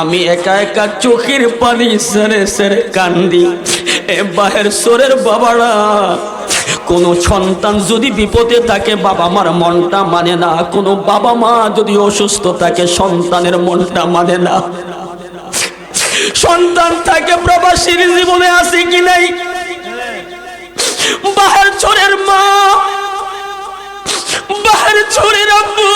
আমি একা একা চোখের পানি সেরে সেরে কান্দি। এ বাহের সোরের বাবারা, কোন সন্তান যদি বিপদে থাকে বাবা মার মনটা মানে না, কোন বাবা মা যদি অসুস্থ থাকে সন্তানের মনটা মানে না। সন্তান থাকে প্রবাসীর জীবনে আছে কি নাই? বাহের ছোরের মা, বাহের ছোরের আব্বু,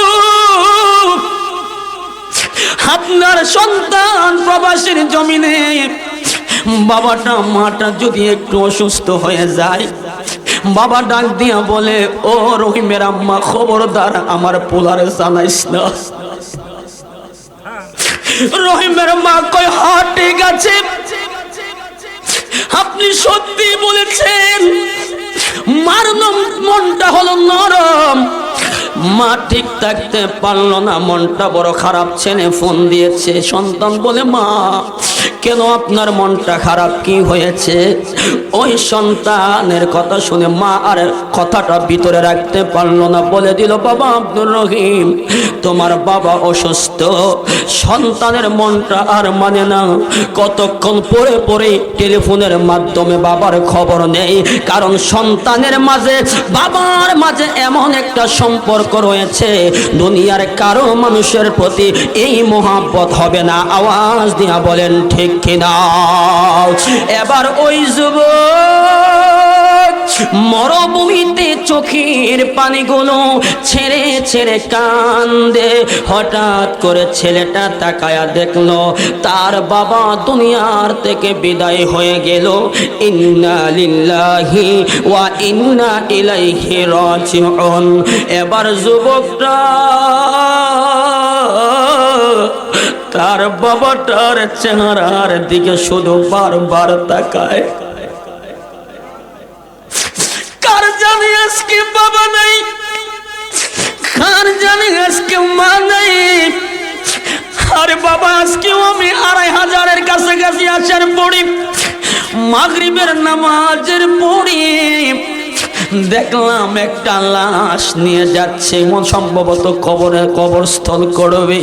আপনার সন্তান প্রবাসীর জমিনে বাবাটা মাটা যদি একটু অসুস্থ হয়ে যায়, বাবা ডাক দিয়া বলে, ও রহিমের আম্মা, খবরদার আমার পোলারে জানাইস না। রহিমের মা কয়, হ্যাঁ ঠিক আছে, আপনি সত্যি বলেছেন। মার মনটা হলো নরম, মা ঠিক থাকতে পারলো না, মনটা বড় খারাপ। ছেলে ফোন দিয়েছে, সন্তান বলে, মা কেন আপনার মনটা খারাপ, কি হয়েছে? ওই সন্তানের কথা শুনে মা আর কথাটা ভিতরে রাখতে পারলো না, বলে দিল, বাবা আব্দুর রহিম, তোমার বাবা অসুস্থ। সন্তানের মনটা আর মানে না, কতক্ষণ পরে পরে টেলিফোনের মাধ্যমে বাবার খবর নেই, কারণ সন্তানের মাঝে বাবার মাঝে এমন একটা সম্পর্ক রয়েছে, দুনিয়ার কারো মানুষের প্রতি এই মোহাব্বত হবে না। আওয়াজ দিয়া বলেন ঠিক কিনা? এবার ওই যুবক মরুভূমিতে চোখের পানিগুলো ছেড়ে ছেড়ে কান্দে। হঠাৎ করে ছেলেটা তাকায়া দেখলো তার বাবা দুনিয়ার থেকে বিদায় হয়ে গেল। ইন্না লিল্লাহি ওয়া ইন্না ইলাইহি রাজিউন। এবার যুবকটা তার বাবাটার চেহারার দিকে শুধু বারবার তাকায়। কার জানে আজকে বাবা নাই, কার জানে আজকে মা নাই। আরে বাবা, আজকেও আমি 2500-এর কাছাকাছি আসার পরে মাগরিবের নামাজের পরে দেখলাম একটা লাশ নিয়ে যাচ্ছে, সম্ভবত কবরস্থল করবে।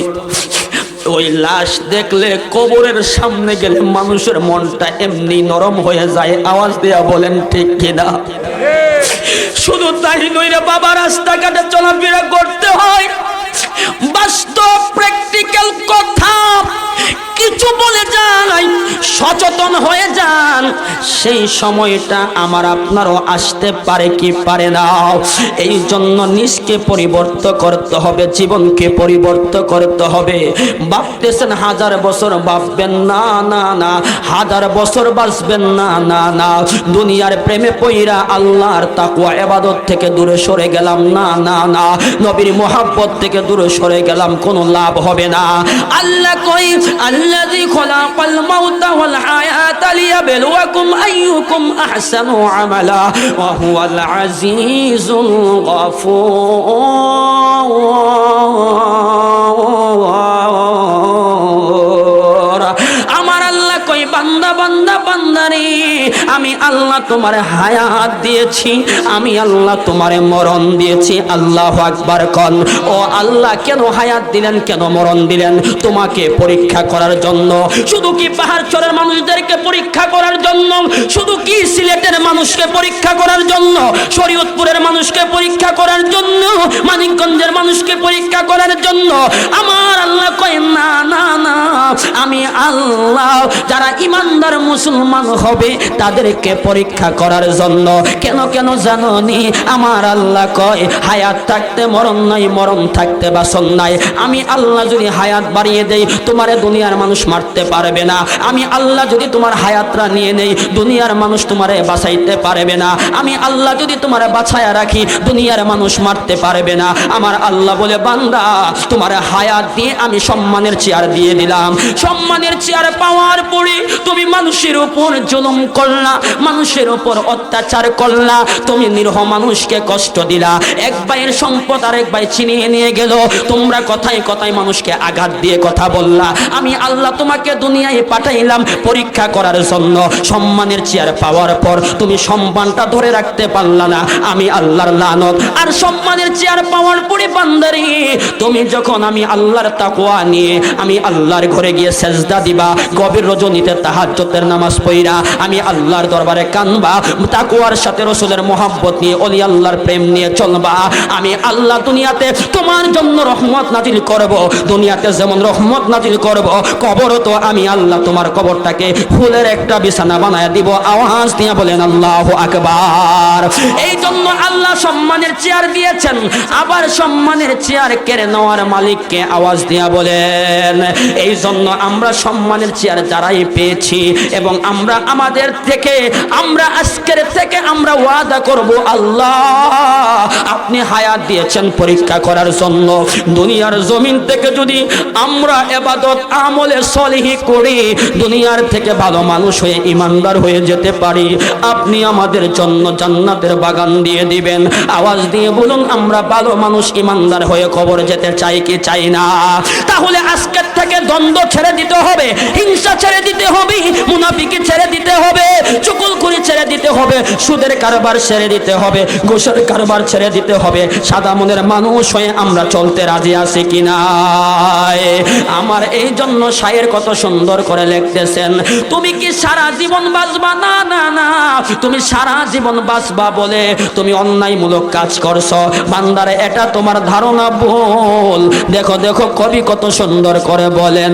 ওই লাশ দেখলে, কবরের সামনে গেলে মানুষের মনটা এমনি নরম হয়ে যায়। আওয়াজ দেয়া বলেন ঠিক কিনা? শুধু তাই নইরে বাবা, রাস্তাঘাটে চলাফেরা করতে হয়, বাস্তব প্র্যাকটিক্যাল কথা কিছু বলে যান, সচেতন হয়ে যান, সেই সময়টা আমার আপনারও আসতে পারে কি পারে না। এই জন্য নিজকে পরিবর্তন করতে হবে, জীবনকে পরিবর্তন করতে হবে। ভাবতেছেন 1000 বছর বাঁচবেন, না না না, 1000 বছর বাঁচবেন না, না না। দুনিয়ার প্রেমে পইরা আল্লাহর তাকওয়া ইবাদত থেকে দূরে সরে গেলাম, না না না। নবীর মুহাব্বত থেকে দূরে সরে গেলাম, কোনো লাভ হবে না। আল্লাহ কই, আল্লাযী খলাকাল মাউতা ওয়াল হায়াতা লিয়াবলুয়াকুম আইয়ুকুম আহসানু আমালা ওয়া হুয়াল আজিজুল গফুর। আমার আল্লাহ কই, বান্দা বান্দা বান্দারে, আমি আল্লাহ তোমার হায়াত দিয়েছি, আমি আল্লাহ তোমারে মরণ দিয়েছি। আল্লাহু আকবার কন। ও আল্লাহ, কেন হায়াত দিলেন, কেন মরণ দিলেন? তোমাকে পরীক্ষা করার জন্য। শুধু কি পাহাড় চরের মানুষদেরকে পরীক্ষা করার জন্য? শুধু কি সিলেটের মানুষকে পরীক্ষা করার জন্য? শরীয়তপুরের মানুষকে পরীক্ষা করার জন্য? মানিকগঞ্জের মানুষকে পরীক্ষা করার জন্য? আমার আল্লাহ কয়, না না না, আমি আল্লাহ যারা ইমানদার মুসলমান হবে তাদেরকে পরীক্ষা করার জন্য। কেন কেন জানোনি? আমার আল্লাহ কয়, হায়াত থাকতে মরণ নাই, মরণ থাকতে বাসন নাই। আমি আল্লাহ যদি হায়াত বাড়িয়ে দেই, তোমারে দুনিয়ার মানুষ মারতে পারবে না। আমি আল্লাহ যদি তোমার হায়াতটা নিয়ে নেই, দুনিয়ার মানুষ তোমারে বাঁচাইতে পারবে না। আমি আল্লাহ যদি তোমারে বাঁচায়া রাখি, দুনিয়ার মানুষ মারতে পারবে না। আমার আল্লাহ বলে, বান্দা, তোমার হায়াত দিয়ে আমি সম্মানের চেয়ার দিয়ে দিলাম। সম্মানের চেয়ার পাওয়ার পরে তুমি মানুষের উপর জুলুম করলা, মানুষের উপর অত্যাচার করলা, তুমি নিরহ মানুষকে কষ্ট দিলা। এক ভাইয়ের সম্পদ আরেক ভাই ছিনিয়ে নিয়ে গেল, তোমরা কথায় কথায় মানুষকে আঘাত দিয়ে কথা বললা। আমি আল্লাহ তোমাকে দুনিয়ায় পাঠাইলাম পরীক্ষা করার জন্য। সম্মানের চেয়ার পাওয়ার পর তুমি সম্মানটা ধরে রাখতে পারলা না, আমি আল্লাহর লানত। আর সম্মানের চেয়ার পাওয়ার পরে বান্দারে, তুমি যখন আমি আল্লাহর তাকওয়া নিয়ে আমি আল্লাহর ঘরে গিয়ে সেজদা দিবা, গভীর রজনীতে তাহাজ্জুদের নামাজ পড়া আমি আল্লাহর দরবারে কানবা, তাকওয়ার সাথে রাসূলের মহব্বত নিয়ে ওলি আল্লাহর প্রেম নিয়ে চলবা। আমি আল্লাহ দুনিয়াতে তোমার জন্য রহমত নাজিল করব, দুনিয়াতে যেমন রহমত নাজিল করব, কবরও তো আমি আল্লাহ তোমার কবরটাকে ফুলের একটা বিছানা বানায় দিব। আওয়াজ দিয়ে বলেন আল্লাহু আকবার। এই জন্য আল্লাহ সম্মানের চেয়ার দিয়েছেন, আবার সম্মানের চেয়ার কেড়ে নেওয়ার মালিককে আওয়াজ দিয়া বলেন। এই জন্য আমরা সম্মানের চেয়ার যারাই পেয়েছি এবং আমরা আমাদের থেকে আমরা আজকের থেকে আমরা ওয়াদা করব, আল্লাহ আপনি হায়াত দিয়েছেন পরীক্ষা করার জন্য। দুনিয়ার জমিন থেকে যদি আমরা ইবাদত আমলে সলিহি করি, দুনিয়ার থেকে ভালো মানুষ হয়ে ইমানদার হয়ে যেতে পারি, আপনি আমাদের জন্য জান্নাতের বাগান দিয়ে দিবেন। আওয়াজ দিয়ে বলুন আমরা ভালো মানুষ ইমানদার হয়ে কবরে যেতে চাই কি চাই না? তাহলে আজকের থেকে দ্বন্দ্ব ছেড়ে দিতে হবে, হিংসা ছেড়ে দিতে হবে, মুনাফিকি ছেড়ে দিতে হবে, চুগলখড়ি ছেড়ে দিতে হবে, সুদের কারবার ছেড়ে দিতে হবে, ঘুষের কারবার ছেড়ে দিতে হবে। সাদা মনের মানুষ হয়ে আমরা চলতে রাজি আছি কিনা? আমার এই জন্য শায়ের কত সুন্দর করে লিখতেছেন, তুমি কি সারা জীবন বাঁচবা? না না না, তুমি সারা জীবন বাঁচবা বলে তুমি অন্যায়মূলক কাজ করছো বান্দারে, এটা তোমার ধারণা ভুল। দেখো দেখো কবি কত সুন্দর করে বলেন,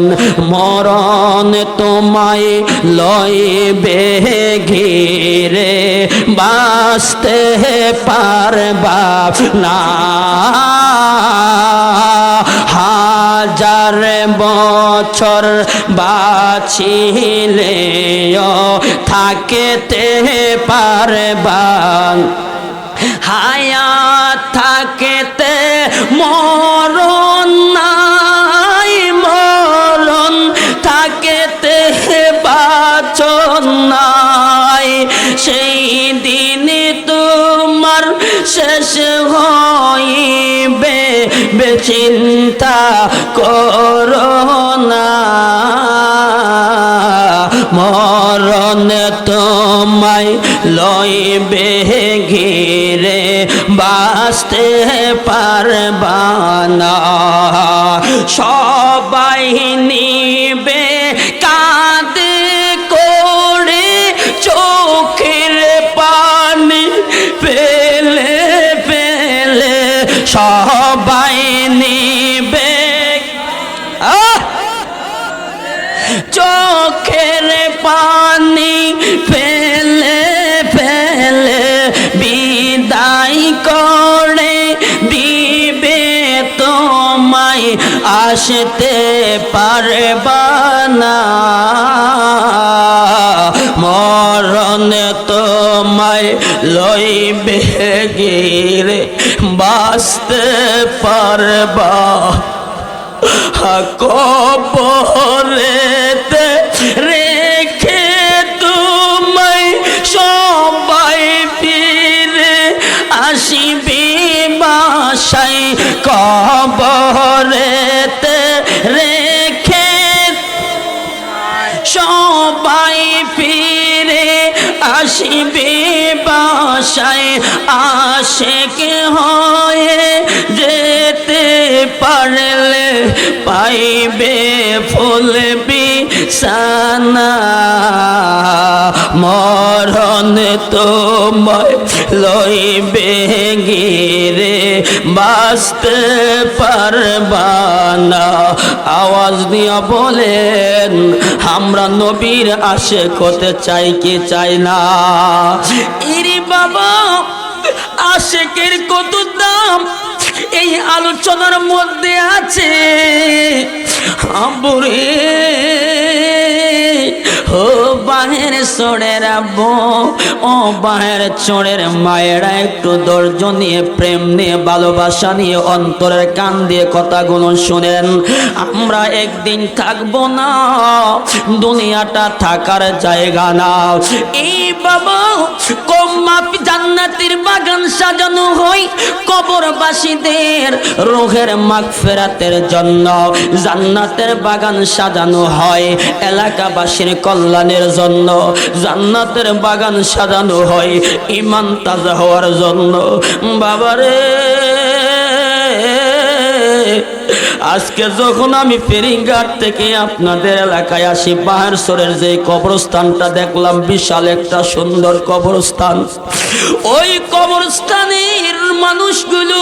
মরণ তোমায় লইবে ঘিরে বাঁচতে পারবা না, হাজার বছর বাঁচিলেও থাকতে পারবা, হায়াত থাকতে মরণ নাই, মরণ থাকতে বাঁচন নাই, সেই দিন তোমার শেষ হইবে বেচিন্তা করো না, মরণ তোমায় লইবে ঘিরে বাঁচতে পারবা না, সবাই নিবে কাঁদে করে চোখের পানি পেলে পেলে, সবাই নিবে চোখের পানি ফেলে ফেলে, বিদায় করে দিবে তোমায় আসতে পারবা না, মরণ তোমায় লইবে গিরে বাঁচতে পারবা, কবরেতে রেখে তোমায় সবাই ফিরে আসিবে বাসায়, কবরেতে রেখে সবাই ফিরে আসিবে বাসায়, আশিক হয়ে যেতে পারলে পাইবে ফুল বিছানা, মরণ তোমায় লইবে গিরে বাঁচতে পারবা না। আওয়াজ দিয়া বলেন আমরা নবীর আশিক হতে চাই কি চাই না? ইরে বাবা, আশিকের কত দাম এই আলোচনার মধ্যে আছে। আবুরে ও বাহের চোরের আব্বু, ও বাহের চোরের মায়েরা একটু ধৈর্য নিয়ে প্রেম নিয়ে ভালোবাসা নিয়ে অন্তরের কান দিয়ে কথাগুলো শুনেন। আমরা একদিন থাকবো না, দুনিয়াটা থাকার জায়গা না। এই বাবা কম্মাপি জান্নাতের বাগান সাজানো হয় কবরবাসীদের রূহের মাগফিরাতের জন্য, জান্নাতের বাগান সাজানো হয় এলাকাবাসীর কল্যাণের জন্য, জান্নাতের বাগান সাজানো হয় ঈমান তাজা হওয়ার জন্য। বাবারে আজকে যখন আমি ফেরিঘাট থেকে আপনাদের এলাকায় আসি, বাহারসরের যে কবরস্থানটা দেখলাম, বিশাল একটা সুন্দর কবরস্থান। ওই কবরস্থানের মানুষগুলো,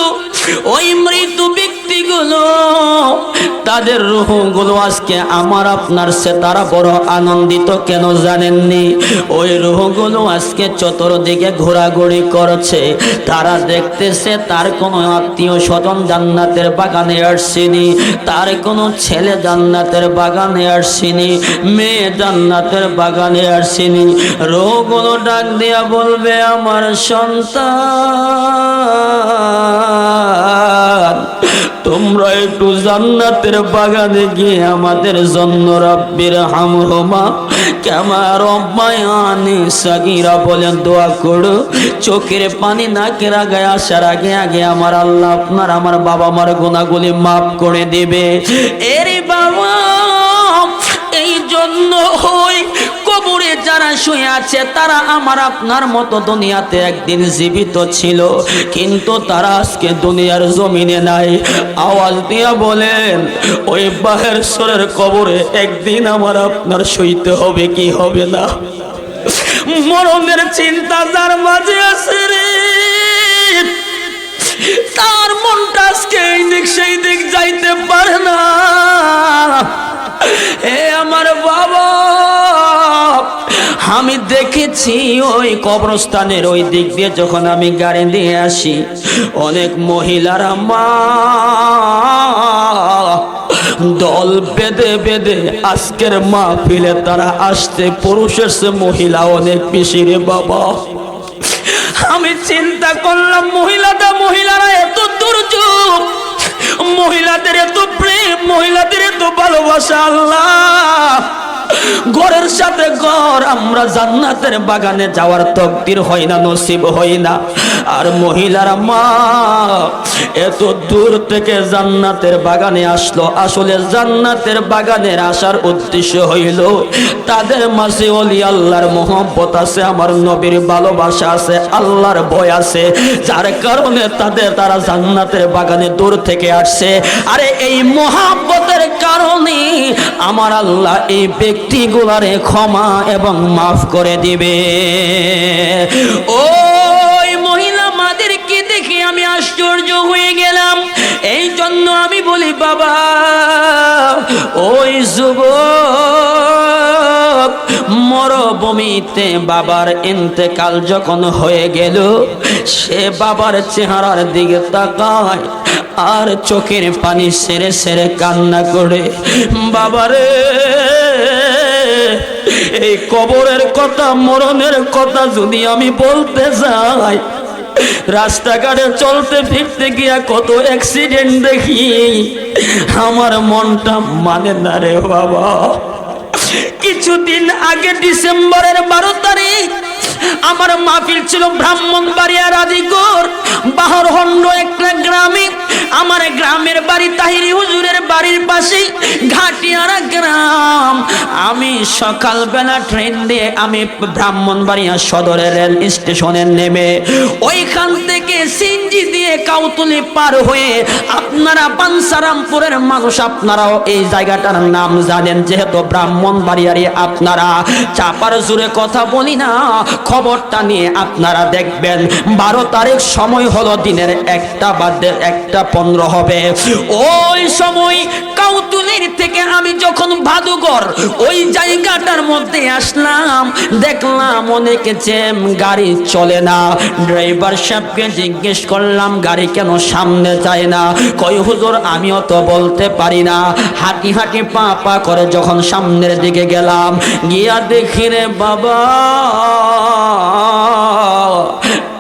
ওই মৃত ব্যক্তিগুলো, তাদের রূহগুলো আজকে আমার আপনার সে তারা বড় আনন্দিত কেন জানেননি? ওই রূহগুলো আজকে চতুর্দিকে ঘোরাঘুরি করছে। তারা দেখতেছে তার কোনো আত্মীয় স্বজন জান্নাতের বাগানে আসছেনি, তার কোনো ছেলে জান্নাতের বাগানে আসছেনি, মেয়ে জান্নাতের বাগানে আসছেনি। রূহগুলো ডাক দিয়া বলবে, আমার সন্তান, তোমরা একটু জান্নাতের বাগানে গিয়ে আমাদের জন্য রব্বির হামহুমা কামা রব্বায়ানি সাগীরা বলে দোয়া করো। চোখের পানি নাকের আগে আসার আগে আগে আমার আল্লাহ আপনার আমার বাবা মার গুনাহগুলি মাফ করে দেবে। এরে বাবা, এই জন্য হই কবরে যারা শুয়ে আছে তারা আমার আপনার মতো দুনিয়াতে একদিন জীবিত ছিল, কিন্তু তারা আজকে দুনিয়ার জমিনে নাই। আওয়াজ দিয়া বলেন, ওই বাহারসরের কবরে একদিন আমার আপনার শুইতে হবে কি হবে না? মরণের চিন্তা যার মাঝে আছে রে, তার মনটা আজকে এই দিক সেই দিক যাইতে পারে না। এ আমার বাবা, আমি দেখেছি ওই কবরস্থানের ওই দিক দিয়ে যখন আমি গাড়ি দিয়ে আসি, অনেক মহিলারা মা দল বেঁধে বেঁধে আজকের মাহফিলে তারা আসতে, পুরুষের সে মহিলা অনেক বেশি রে বাবা। আমি চিন্তা করলাম মহিলারা এত দুর্যোগ, মহিলাদের এত প্রেম, মহিলাদের এত ভালোবাসা। আল্লাহ, ঘরের সাথে ঘর আমরা জান্নাতের বাগানে যাওয়ার তকদির হয় না, নসিব হয় না। আর মহিলারা মা এত দূর থেকে জান্নাতের বাগানে আসলো। আসলে জান্নাতের বাগানের আসার উদ্দেশ্য হইল তাদের মাঝে ওলি আল্লাহর মহব্বত আছে, আমার নবীর ভালোবাসা আছে, আল্লাহর ভয় আছে, যার কারণে তারা জান্নাতের বাগানে দূর থেকে আসছে। আরে এই মহব্বতের কারণে আমার আল্লাহ এই ব্যক্তিগুলারে ক্ষমা এবং মাফ করে দিবে। ওই মহিলা মাদেরকে দেখে আমি আশ্চর্য হয়ে গেলাম। এই জন্য আমি বলি বাবা, ওই যুবক মরুভূমিতে বাবার ইন্তেকাল যখন হয়ে গেল, সে বাবার চেহারার দিকে তাকায় আর চোখের পানি সেরে সেরে কান্না করে, বাবারে এই কবরের কথা, মরণের কথা যদি আমি বলতে যাই, রাস্তাঘাটে চলতে ফিরতে গিয়া কত অ্যাক্সিডেন্ট দেখি, আমার মনটা মানে না রে বাবা। কিছুদিন আগে ডিসেম্বরের 12 তারিখ আমার মাহফিল ছিল ব্রাহ্মণবাড়িয়া রাজিগড় বাহরহন্ড একটা গ্রামে। আমার গ্রামের বাড়ি তাহিরি হুজুরের বাড়ির পাশে ঘাটিয়ারা গ্রাম। আমি সকালবেলা ট্রেন দিয়ে আমি ব্রাহ্মণবাড়িয়া সদরের রেল স্টেশনে নেমে ওইখান থেকে সিনজি দিয়ে কাউতুলি পার হয়ে আপনারা বাঞ্ছারামপুরের মানুষ, আপনারাও এই জায়গাটার নাম জানেন, যেহেতু ব্রাহ্মণবাড়িয়ারই আপনারা, চাপার জুড়ে কথা বলি না, খবরটা নিয়ে আপনারা দেখবেন। 12 তারিখ সময় হলো দিনের 1:15 হবে। ওই সময় কাউতুলির থেকে আমি যখন ভাদুগড় ওই জায়গাটার মধ্যে আসলাম, দেখলাম অনেক জ্যাম, গাড়ি চলে না। ড্রাইভার সাহেবকে জিজ্ঞেস করলাম গাড়ি কেন সামনে যায় না? কই হুজুর আমিও তো বলতে পারি না। হাঁটি হাঁটি পা পা করে যখন সামনের দিকে গেলাম, গিয়া দেখি রে বাবা,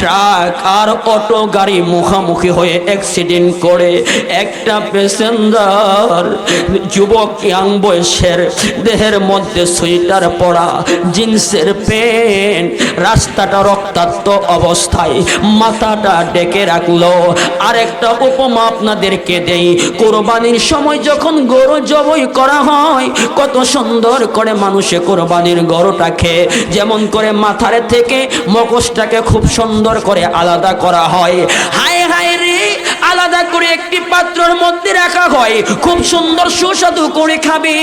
ট্রাক আর অটো গাড়ি মুখোমুখি হয়ে অ্যাক্সিডেন্ট করে একটা প্যাসেঞ্জার যুবক ইয়াং বয়সের, দেহের মধ্যে সোয়েটার পরা, জিন্সের প্যান্ট, রাস্তাটা রক্তাক্ত অবস্থায়, মাথাটা ডেকে রাখলো। আর একটা উপমা আপনাদেরকে দেই, কোরবানির সময় যখন গরু জবাই করা হয়, কত সুন্দর করে মানুষে কোরবানির গরুটাকে যেমন করে মাথার থেকে মগজটাকে খুব সুন্দর করে আলাদা করা হয়। হায় হায় রে, আলাদা আলাদা করে একটি পাত্রের মধ্যে রাখা হয়, খুব সুন্দর সুস্বাদু করে খাবে।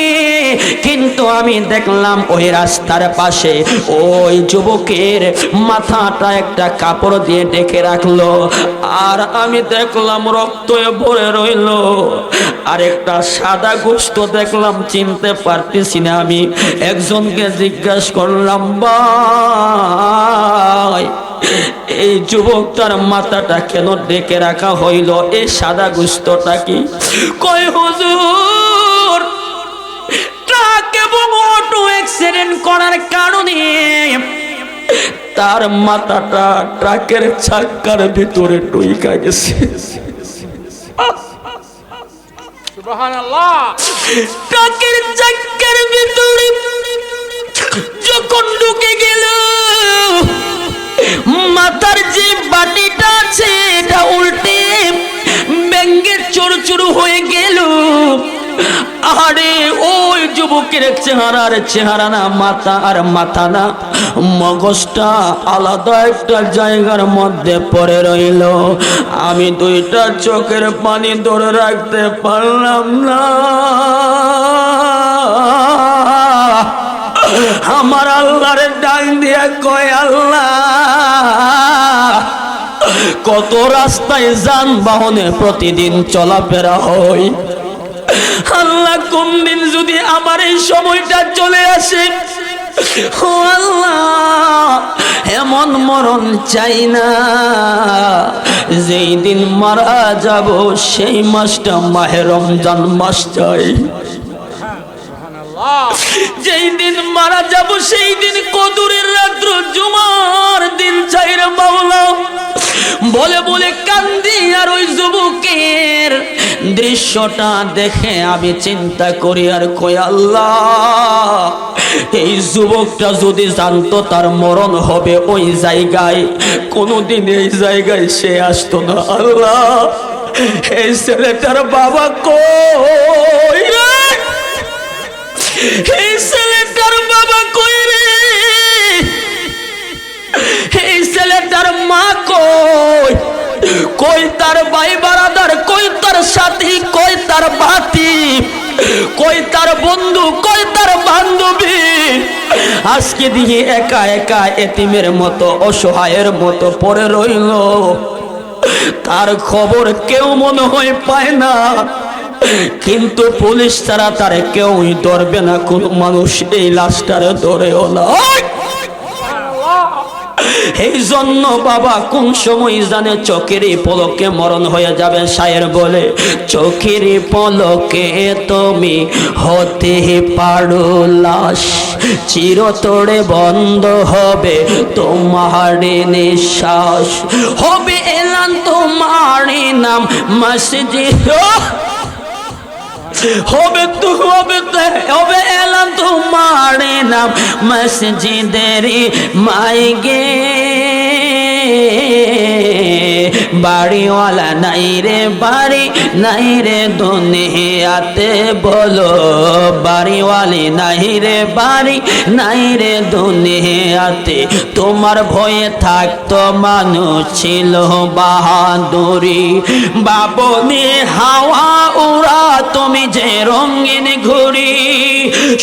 কিন্তু আমি দেখলাম ওই রাস্তার পাশে ওই যুবকের মাথাটা একটা কাপড় দিয়ে ঢেকে রাখলো, আর আমি দেখলাম রক্ত ভরে রইল। আর একটা সাদা গোশত দেখলাম, চিনতে পারতেছি না। আমি একজনকে জিজ্ঞাসা করলাম, ভাই এই যুবকটার মাথাটা কেন ডেকে রাখা হইল, এই সাদা গোশতটা কি? কয় হুজুর, ট্রাক এবং অটো অ্যাক্সিডেন্ট করার কারণে তার মাথাটা ট্রাকের চাক্কার ভিতরে ঢুইকা গেছে। সুবহানাল্লাহ। ট্রাকের চাক্কার ভিতরে যখন ঢুকে গেল, মাথার যে বাটিটা আছে এটা উল্টে ব্যাঙ্গের চুরচুর হয়ে গেল। আরে ওই যুবকের চেহারা না, মাথা আর মাথা না, মগজটা আলাদা একটা জায়গার মধ্যে পড়ে রইল। আমি দুইটা চোখের পানি ধরে রাখতে পারলাম না। আমার আল্লাহর ডাক দিয়া কয়, আল্লাহ কত রাস্তায় যানবাহনে প্রতিদিন চলাফেরা হয়, আল্লাহ কোন দিন যদি আমার এই সময়টা চলে আসে, ও আল্লাহ এমন মরণ চাই না যেই দিন মারা যাব সেই মাসটা মাহে রমজান মাস চাই। যেই দিন মারা যাব সেই দিন কদরের রাত্র জুমার দিন চাই রে মাওলা। বলে বলে কান্দি, আর ওই যুবকের দৃশ্যটা দেখে আমি চিন্তা করি আর কই, আল্লাহ এই যুবকটা যদি জানতো তার মরণ হবে ওই জায়গায়, কোনোদিন এই জায়গায় সে আসতো না। আল্লাহ এই ছেলেটার বাবা কই রে? এই ছেলেটার বাবা কই রে? এই ছেলেটার মা কই? কই তার ভাই বারাদার? কই তার সাথী? কই তার বাতি? কই তার বন্ধু? কই তার বান্ধবী? আজকে দিয়ে একা একা এতিমের মতো, অসহায়ের মতো পড়ে রইল। তার খবর কেউ মনে হয় পায় না, কিন্তু পুলিশ ছাড়া তারে কেউই ধরবে না। কোন মানুষ এই লাশটারে ধরেও না। এই জন্য বাবা কোন সময় জানে চোখের পলকে মরণ হয়ে যাবে। শায়ের বলে, চোখের পলকে তুমি হতে পারো লাশ, চিরতরে বন্ধ হবে তোমার নিঃশ্বাস, হবে এলান তোমার নাম মসজিদ, হবে তো হবে এলাম তোমার নাম মসজিদের মাইগে। বাড়িওয়ালা নাই রে বাড়ি নাই রে দুনিয়াতে, বলো বাড়িওয়ালি নাই রে বাড়ি নাই রে দুনিয়াতে। তোমার ভয়ে থাকতো মানুষ ছিল বাহাদুরি, বাবনে হাওয়া উড়া তুমি যে রঙিন ঘুড়ি,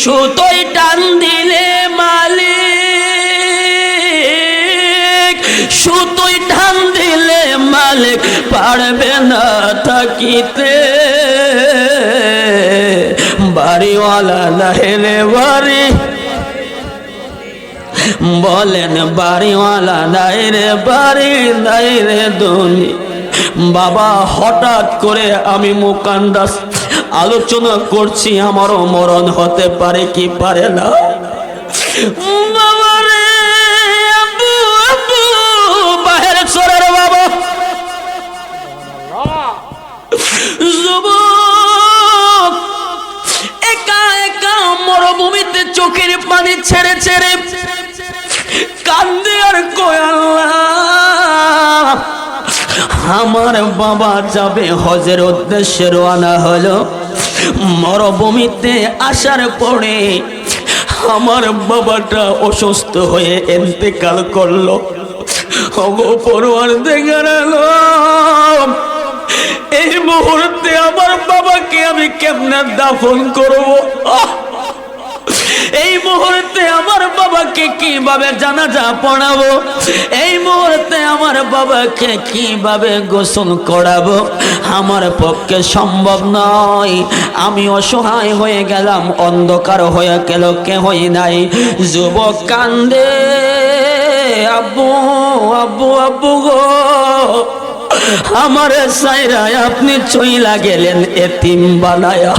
সুতোই টান দিলে মালিক, সুতোই টান দিলে মালিক পারবে না থাকিতে। বাড়িওয়ালা নাহেলে বাড়ি, বলেন বাড়িওয়ালা নাই রে বাড়ি নাই রে দুনি। বাবা হঠাৎ করে আমি মুকান্দাস আলোচনা করছি, আমারও মরণ হতে পারে কি পারে না। বাবা রে, আব্বু আব্বু বাহিরে চলে রে বাবা। যুবক একা একা মরুভূমিতে চোখের পানি ছেড়ে ছেড়ে কান্দে আর কয়, আল্লাহ আমার বাবা যাবে হজের উদ্দেশ্যে রওনা হলো। মরুভূমিতে আসার পরে আমার বাবাটা অসুস্থ হয়ে ইন্তেকাল করলো। ওগো পরওয়ারদিগার আলম, এই মুহূর্তে আমার বাবাকে আমি কেমনে দাফন করব? এই মুহূর্তে আমার বাবাকে কিভাবে জানাজা পড়াবো? এই মুহূর্তে আমার বাবাকে কিভাবে গোসল করাবো? আমার পক্ষে সম্ভব নয়। আমি অসহায় হয়ে গেলাম, অন্ধকার হয়ে গেল, কেহই নাই। যুবক কান্দে, আব্বু আব্বু আব্বু গো, আমার সাইরায় আপনি চইলা গেলেন এতিম বানায়া।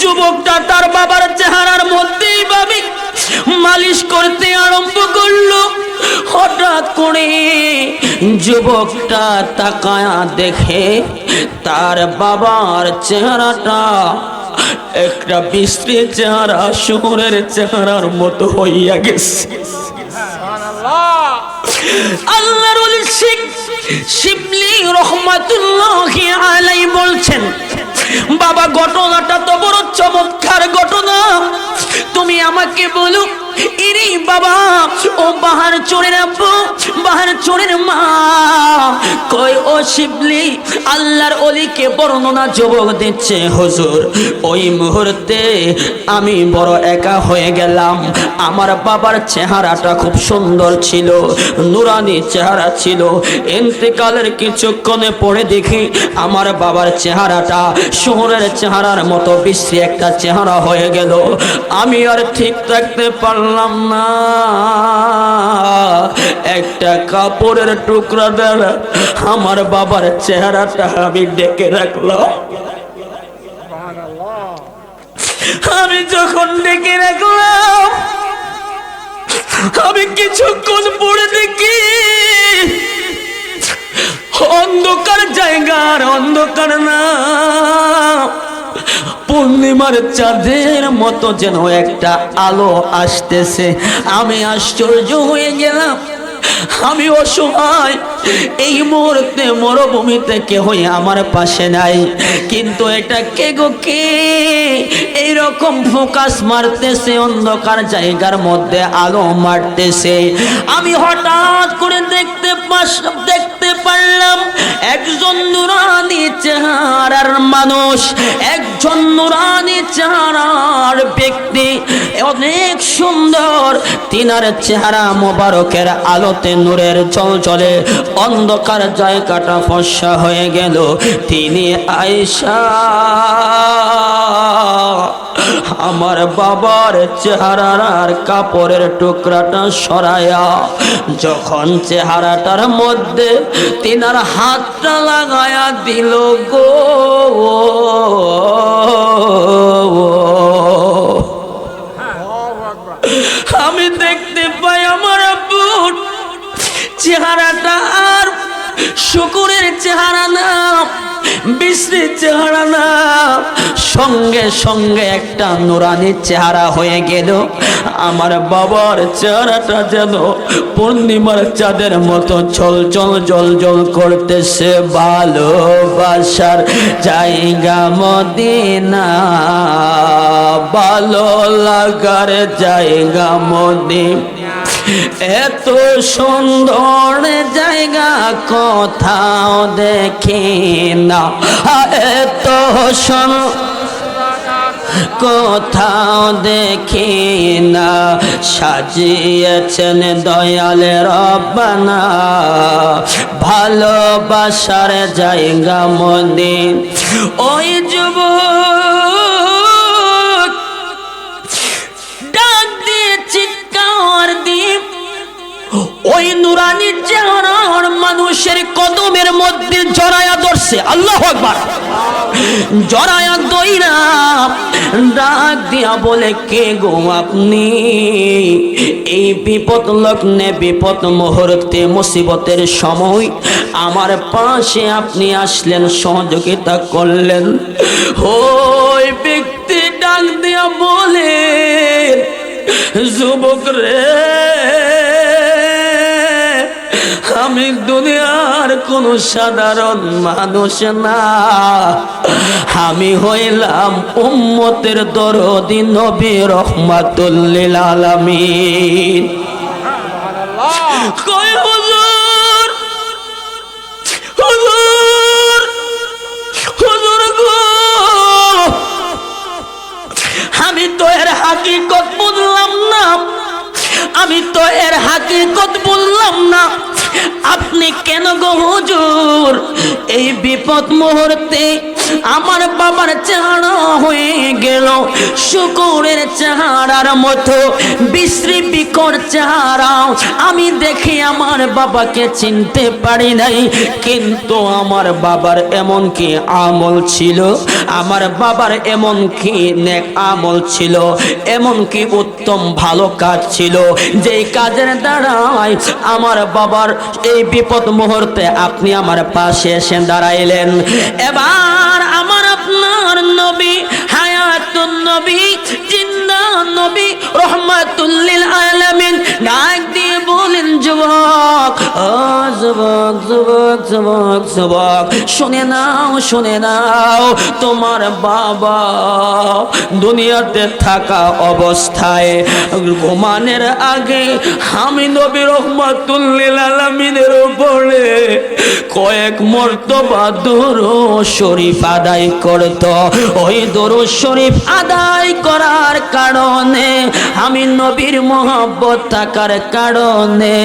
যুবকটা তার বাবার চেহারার মধ্যেই ভাবি মালিশ করতে আরম্ভ করলো। হঠাৎ করে যুবকটা তাকায়া দেখে তার বাবার চেহারাটা একটা বিশ্রী চেহারা, শহরের চেহারার মতো হইয়া গেছে। আল্লাহর ওলি শেখ শিবলি রহমাতুল্লাহি আলাইহি বলছেন, বাবা ঘটনাটা তো বড় চমৎকার ঘটনা, তুমি আমাকে বলো ইনি বাবা ও বাহার চোরের আব্বু, বাহার চোরের মা কই? ও শিবলি আল্লাহর ওলিকে বর্ণনা যুবক দিচ্ছে, হুজুর ওই মুহূর্তে আমি বড় একা হয়ে গেলাম। আমার বাবার চেহারাটা খুব সুন্দর ছিল, নুরানি চেহারা ছিল। ইন্তেকালের কিছুক্ষণে পরে দেখি আমার বাবার চেহারাটা শহরের চেহারার মতো বিশ্রী একটা চেহারা হয়ে গেল। আমি আর ঠিক থাকতে পারলাম না, একটা কাপড়ের টুকরা দ্বারা আমার বাবার চেহারাটা আমি ডেকে রাখলাম। আমি যখন ডেকে রাখলাম, আমি কিছুক্ষণ পরে দেখি অন্ধকার জায়গার অন্ধকার না, পূর্ণিমার চাঁদের মতো যেন একটা আলো আসতেছে। আমি আশ্চর্য হয়ে গেলাম, আমি অসহায়। এই মুহূর্তে মরুভূমিতে কেহই আমার পাশে নাই, কিন্তু এটা কে গো কে এইরকম ফোকাস মারতেছে, অন্ধকার জায়গার মধ্যে আলো মারতেছে? আমি হঠাৎ করে দেখতে পারলাম একজন নুরানি চেহারার মানুষ, একজন নুরানি চেহারার ব্যক্তি, অনেক সুন্দর। তিনার চেহারা মোবারকের আলোতে নূরের চলে অন্ধকার জায়গাটা ফর্সা হয়ে গেল। তিনি আয়েশা আমার বাবার চেহারার কাপড়ের টুকরাটা সরায়া যখন চেহারাটার মধ্যে তিনার হাতটা লাগায়া দিল গো, আমি দেখতে পাই আমার আব্বুর চেহারাটা আর শুকুরের চেহারা না, বিশ্রী চেহারা না, সঙ্গে সঙ্গে একটা নুরানি চেহারা হয়ে গেল। আমার বাবার চেহারাটা যেন পূর্ণিমার চাঁদের মতো জল জল করতেছে। ভালোবাসার জায়গা মদিনা, ভালো লাগার জায়গা মদিনা, এত সুন্দর জায়গা কোথাও দেখি না, এত কোথাও দেখি না, সাজিয়েছেন দয়াল রব্বানা ভালোবাসার জায়গা মদিনা। ওই যুবক ডাক দিয়ে চিৎকার দিয়ে ওই নুরানি চেহারার মানুষের কদমের মধ্যে জড়ায়া ধরছে। আল্লাহু আকবার। জড়ায়া দইরা ডাক দিয়া বলে, কে গো আপনি? এই বিপদ লগ্নে, বিপদ মুহূর্তে, মুসিবতের সময় আমার পাশে আপনি আসলেন, সহযোগিতা করলেন। ওই ব্যক্তি ডাক দিয়া বলে, যুবক রে, আমি দুনিয়ার কোন সাধারণ মানুষ না, আমি হইলাম উম্মতের দরদি নবী রহমাতুল লিল আলামিন। কই হুজুর আমি তো এর হাকিকত বুঝলাম না, আমি তো এর হাকিকত বললাম না। আপনি কেন গো হুজুর এই বিপদ মুহূর্তে আমার বাবার চেহারা হয়ে গেল শুকুরের চেহারার মতো বিশ্রী বিকট চেহারা? আমি দেখে আমার বাবাকে চিনতে পারি নাই, কিন্তু আমার বাবার এমন কি আমল ছিল, আমার বাবার এমন কি নেক আমল ছিল, এমন কি উত্তম ভালো কাজ ছিল, যেই কাজের দ্বারাই আমার বাবার এই বিপদ মুহূর্তে আপনি আমার পাশে এসে দাঁড়াইলেন। এবার আমার আপনার নবী হায়াতুন নবী জিন্দা নবী রহমাতুল লিল আলামিন ডাক দিয়ে বলেন, যুবক ও যুবক যুবক যুবক যুবক, শুনে নাও শুনে নাও, তোমার বাবা দুনিয়াতে থাকা অবস্থায় ঘুমানোর আগে আমি নবী রহমাতুল লিল আলামিনের উপরে কয়েক মর্তবা দুরূদ শরীফ আদায় করত। ওই দুরূদ শরীফ আদায় করার কারণে, আমি নবীর মহব্বত থাকার কারণে,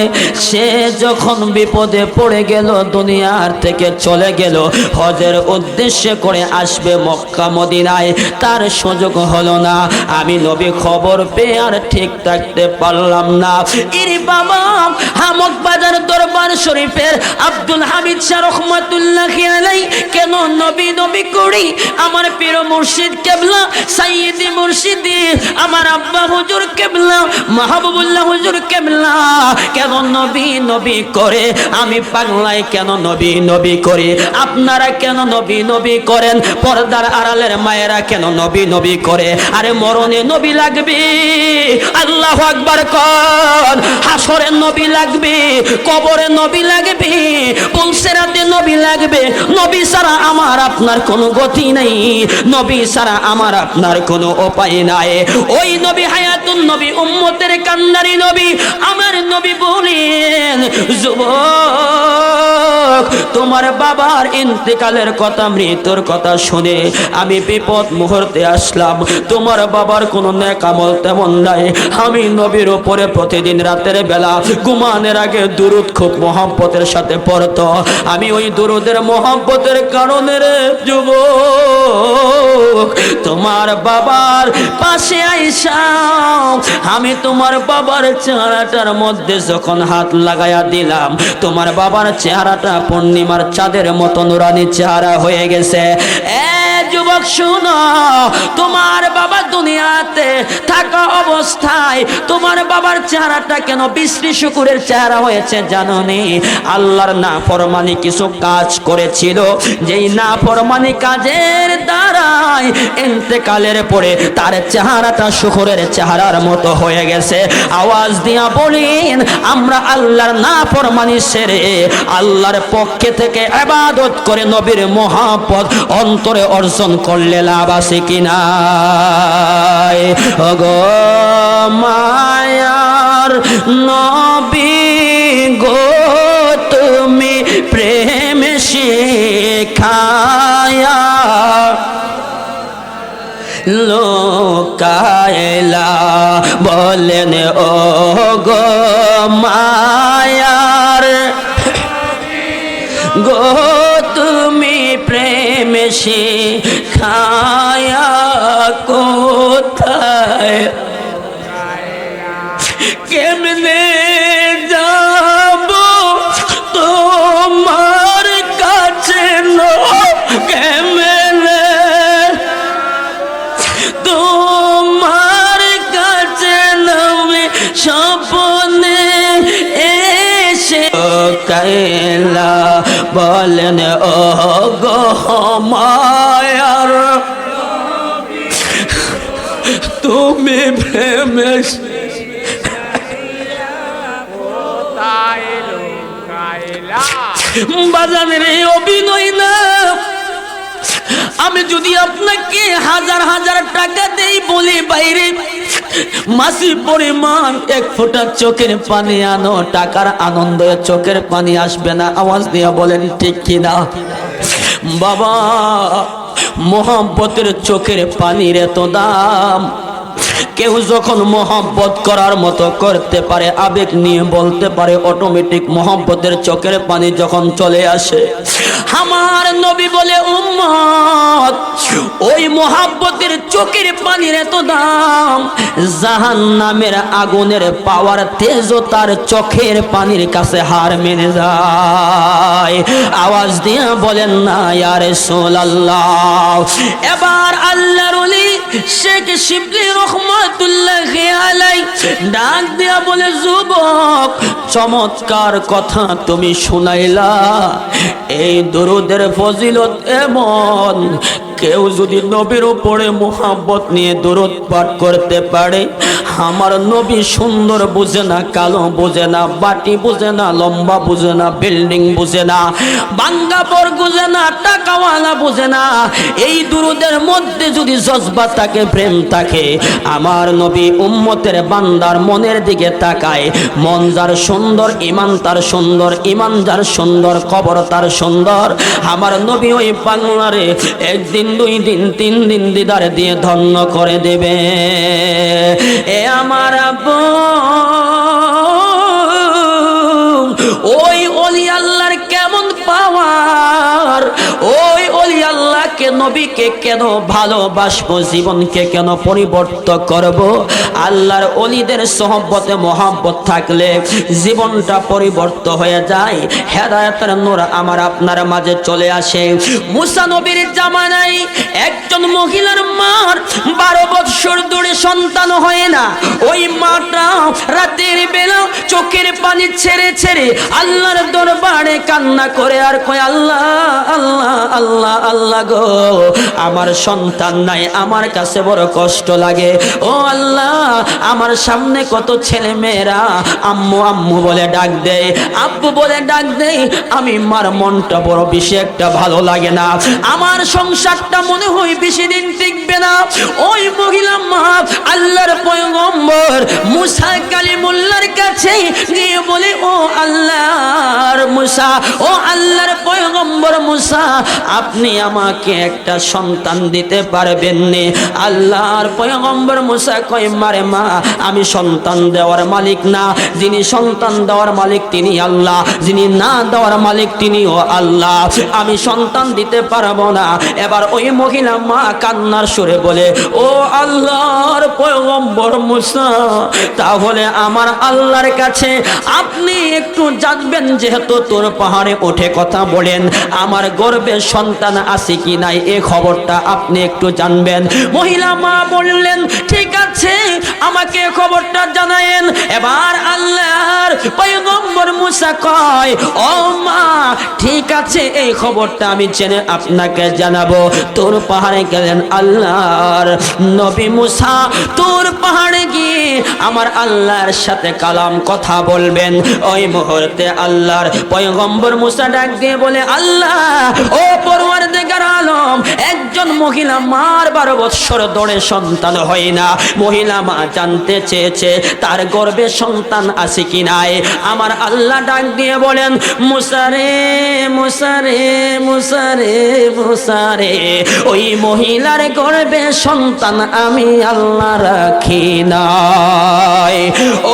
সে যখন বিপদে পড়ে গেল, দুনিয়ার থেকে চলে গেল, হজের উদ্দেশ্যে করে আসবে মক্কা মদিনায়, তার সুযোগ হলো না। আমি নবী খবর পেয়ে আর ঠিক থাকতে পারলাম না। ইরে বাবা, হামক বাজার দরবার শরীফের আব্দুল হামিদ শাহ রহমাতুল্লাহি আলাইহি কেন নবী নবী করি? আমার পীর মুর্শিদ কেবলা সাইয়্যিদি মুর্শিদি আমার আব্বা হুজুর কেবলা মাহবুবুল্লাহ হুজুর কেবলা কেন নবী নবী করে? আমি পাগলাই কেন নবী নবী করি? আপনারা কেন নবী নবী করেন? পর্দার আড়ালের মায়েরা কেন নবী নবী করে? আরে মরণে নবী লাগবে, আল্লাহু আকবার কোন, হাসরে নবী লাগবে, কবরে নবী লাগবে, পুলসেরাতে নবী লাগবে। নবী ছাড়া আমার আপনার কোনো গতি নাই, নবী ছাড়া আমার আপনার কোনো উপায় নাই। ওই নবী হায়াতুন নবী উম্মতের কান্নারি নবী, আমার নবী বলেন, যুবক তোমার বাবার ইন্তেকালের কথা, মৃত্যুর কথা শুনে আমি বিপদ মুহূর্তে আসলাম। তোমার বাবার কোনো নেক আমল তেমন নাই। আমি নবীর উপরে প্রতিদিন রাতের বেলা ঘুমানোর আগে দুরূদ খুব মহব্বতের সাথে পড়তো। আমি ওই দুরূদের মহব্বতের কারণে রে যুবক তোমার বাবার পাশে আইসা আমি তোমার বাবার চেহারাটার মধ্যে যখন হাত লাগায়া দিলাম, তোমার বাবার চেহারাটা পূর্ণিমার চাঁদের মতো নুরানি চেহারা হয়ে গেছে। যুবক শুনো, তোমার বাবা দুনিয়াতে থাকা অবস্থায় তোমার বাবার চেহারাটা কেন বিশ্রী শুকুরের চেহারা হয়েছে জানো নি? আল্লাহর নাফরমানি কিছু কাজ করেছিল, যেই নাফরমানি কাজের দ্বারাই ইন্তেকালের পরে তার চেহারাটা শুকুরের চেহারার মতো হয়ে গেছে। আওয়াজ দিয়া বলেন, আমরা আল্লাহর নাফরমানি সেরে আল্লাহর পক্ষে থেকে ইবাদত করে নবীর মহব্বত অন্তরে অর্জন করলে লাভ আছে কিনা? ওগো মায়ার নবী গো, তুমি প্রেম শিখায়া লোকায়লা বলেন, ও গো মায়ার গো, তুমি প্রেম শিখায়া কোথায় কেমনে যাব তোমার কাছে, কেমনে তোমার কাছে নবী স্বপ্নে এসে কায়লা বলেন, ও গো মায়ার তুমি প্রেমে বাজানের এই অভিনয় না। আমি যদি আপনাকে হাজার হাজার টাকা দেই, বলি বাইরে মাসি পরিমাণ এক ফোঁটা চোখের পানি আনো, টাকার আনন্দে চোখের পানি আসবে না। আওয়াজ দিয়ে বলেন ঠিক কিনা? বাবা মোহাব্বতের চোখের পানির এত দাম। কেউ যখন মোহাব্বত করার মতো করতে পারে, আবেগ নিয়ে বলতে পারে, অটোমেটিক মোহাব্বতের চোখের পানি যখন চলে আসে, আমার নবী বলে উম্মত ওই মোহাব্বতের চোখের পানির এত দাম, জাহান্নামের আগুনের পাওয়ার তেজও তার চোখের পানির কাছে হার মেনে যায়। আওয়াজ দিয়ে বলেন না ইয়া রাসূলুল্লাহ। এবার আল্লাহর ওলি শেখ শিবলি রহমাতুল্লাহি আলাইহি ডাক দিয়া বলে, যুবক চমৎকার কথা তুমি শুনাইলা। এই দরুদের ফজিলত এমন, কেউ যদি নবীর উপরে মোহাব্বত নিয়ে দরুদ পাঠ করতে পারে, আমার নবী সুন্দর বুঝে না, কালো বুঝে না, বাটি বুঝে না, লম্বা বুঝে না, বিল্ডিং বুঝে না, বাঙ্গাপর বুঝে না, টাকাওয়ালা বুঝে না। এই দরুদের মধ্যে যদি জজবা থাকে, প্রেম থাকে, আমার নবী উম্মতের বান্দার মনের দিকে তাকায়। মন যার সুন্দর, ইমান তার সুন্দর, ইমান যার সুন্দর, কবর তার সুন্দর। আমার নবী ওই বাংলারে একদিন, 2 দিন, 3 দিন দিদার দিয়ে ধন্য করে দেবে। এ আমার আব্বু, ওই ওলি আল্লাহর কেমন পাওয়ার, ওই ওলি আল্লাহকে নবীকে কেন ভালোবাসবো, জীবনকে কেন পরিবর্তন করব। আল্লাহর ওলিদের সোহবতে মোহাব্বত থাকলে জীবনটা পরিবর্তন হয়ে যায়, হেদায়েতের নূর আমার আপনার মাঝে চলে আসে। মুসা নবীর জামানায় একজন মহিলার মার 12 বৎসর ধরে সন্তান হয় না। ওই মাটা রাতের বেলা চোখের পানি ছেড়ে ছেড়ে আল্লাহর দরবারে কান্না করে আর কয়, আল্লাহ আল্লাহ আল্লাহ আল্লাহ গো, আমার সন্তান নাই, আমার কাছে বড় কষ্ট লাগে। ও আল্লাহ, আমার সামনে কত ছেলে মেয়েরা আম্মু আম্মু বলে ডাক দেয়, আব্বু বলে ডাক দেয়, আমি মার মনটা বড় বেশি একটা ভালো লাগে না, আমার সংসারটা মনে হয় বেশি দিন টিকবে না। ওই মহিলা মা আল্লাহর পয়গম্বর মুসা কালিমুল্লাহর কাছে গিয়ে বলে, ও আল্লাহর মুসা, ও আল্লাহর পয়গম্বর মুসা, আপনি আমাকে একটা সন্তান দিতে পারবেন নি? আল্লাহর পয়গম্বর মুসা কয়, মারে মা, আমি সন্তান দেওয়ার মালিক না, যিনি সন্তান দেওয়ার মালিক তিনি আল্লাহ, যিনি না দেওয়ার মালিক তিনিও আল্লাহ, আমি সন্তান দিতে পারবো না। এবার ওই মহিলা মা কান্নার সুরে বলে, ও আল্লাহর পয়গম্বর মুসা, তাহলে আমার আল্লাহর কাছে আপনি একটু জানবেন, যেহেতু তোর পাহাড়ে উঠে কথা বলেন, আমার গর্ভে সন্তান আছে কি নাই এই খবরটা আপনি একটু জানবেন। মহিলা মা বললেন, ঠিক আছে, আমাকে খবরটা জানায়েন। এবার আল্লাহর পয়গম্বর মুসা কয়, ও মা, ঠিক আছে, এই খবরটা আমি জেনে আপনাকে জানাবো। তোর পাহাড়ে গেলেন আল্লাহর নবী মুসা, তোর পাহাড়ে গিয়ে আমার আল্লাহর সাথে কালাম কথা বলবেন। ওই মুহূর্তে আল্লাহর পয়গম্বর মুসা ডাক দিয়ে বলে, আল্লাহ, ও পরওয়ারদিগার আলম, একজন মহিলা মার 12 বৎসর ধরে সন্তান হয় না। মহিলা মা জানতে চেয়েছে তার গর্ভে সন্তান আছে কি নাই। আমার আল্লাহ ডাক দিয়ে বলেন, মুসারে মুসারে মুসারে মুসারে, ওই মহিলার গর্ভে সন্তান আমি আল্লাহ রাখি নাই।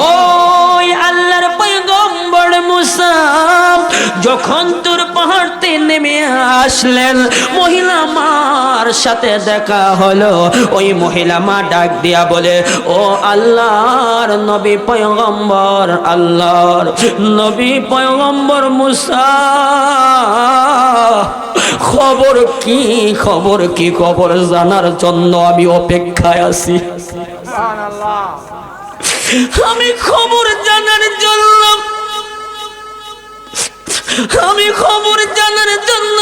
ওই আল্লাহর পয়গম্বর মুসা যখন তোর পাহাড়তে নেমে আসলেন, মহিলা মার সাথে দেখা হলো। ওই মহিলা মা ডাক দিয়া বলে, ও আল্লাহর নবী পয়গম্বর, আল্লাহর নবী পয়গম্বর মুসা, খবর কি, খবর কি, খবর জানার জন্য আমি অপেক্ষায় আছি। সুবহানাল্লাহ। আমি খবর জানার জন্য, আমি খবর জানার জন্য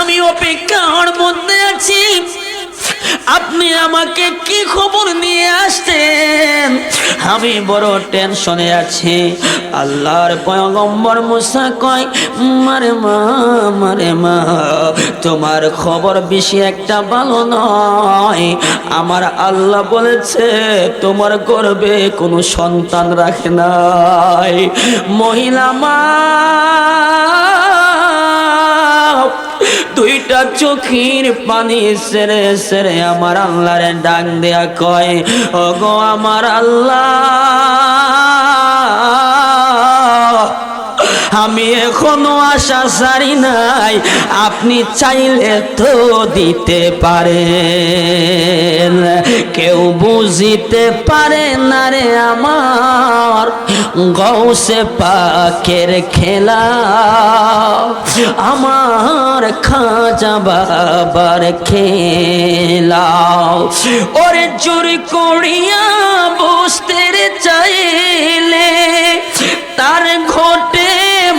আমি অপেক্ষার মধ্যে আছি। আপনি আমাকে কি খবর নিয়ে আসছেন? আমি বড় টেনশনে আছি। আল্লাহর পয়গম্বর মুসা কয়, মারে মা, মারে মা, তোমার খবর বেশি একটা ভালো নয়। আমার আল্লাহ বলেছে তোমার গর্ভে কোনো সন্তান রাখে নাই। মহিলা মা দুইটা চোখের পানি সেরে সেরে আমার আল্লাহরে ডাক দেয়া কয়, ওগো আমার আল্লাহ, আমি এখনো আশা ছাড়ি নাই, আপনি চাইলে তো দিতে পারেন। কেউ বুঝিতে পারে না রে আমার গৌসে পাকের খেলা, আমার খাজা বাবার খেলা। ওরে জোরে করিয়া বুঝতে চাইলে তার ঘটে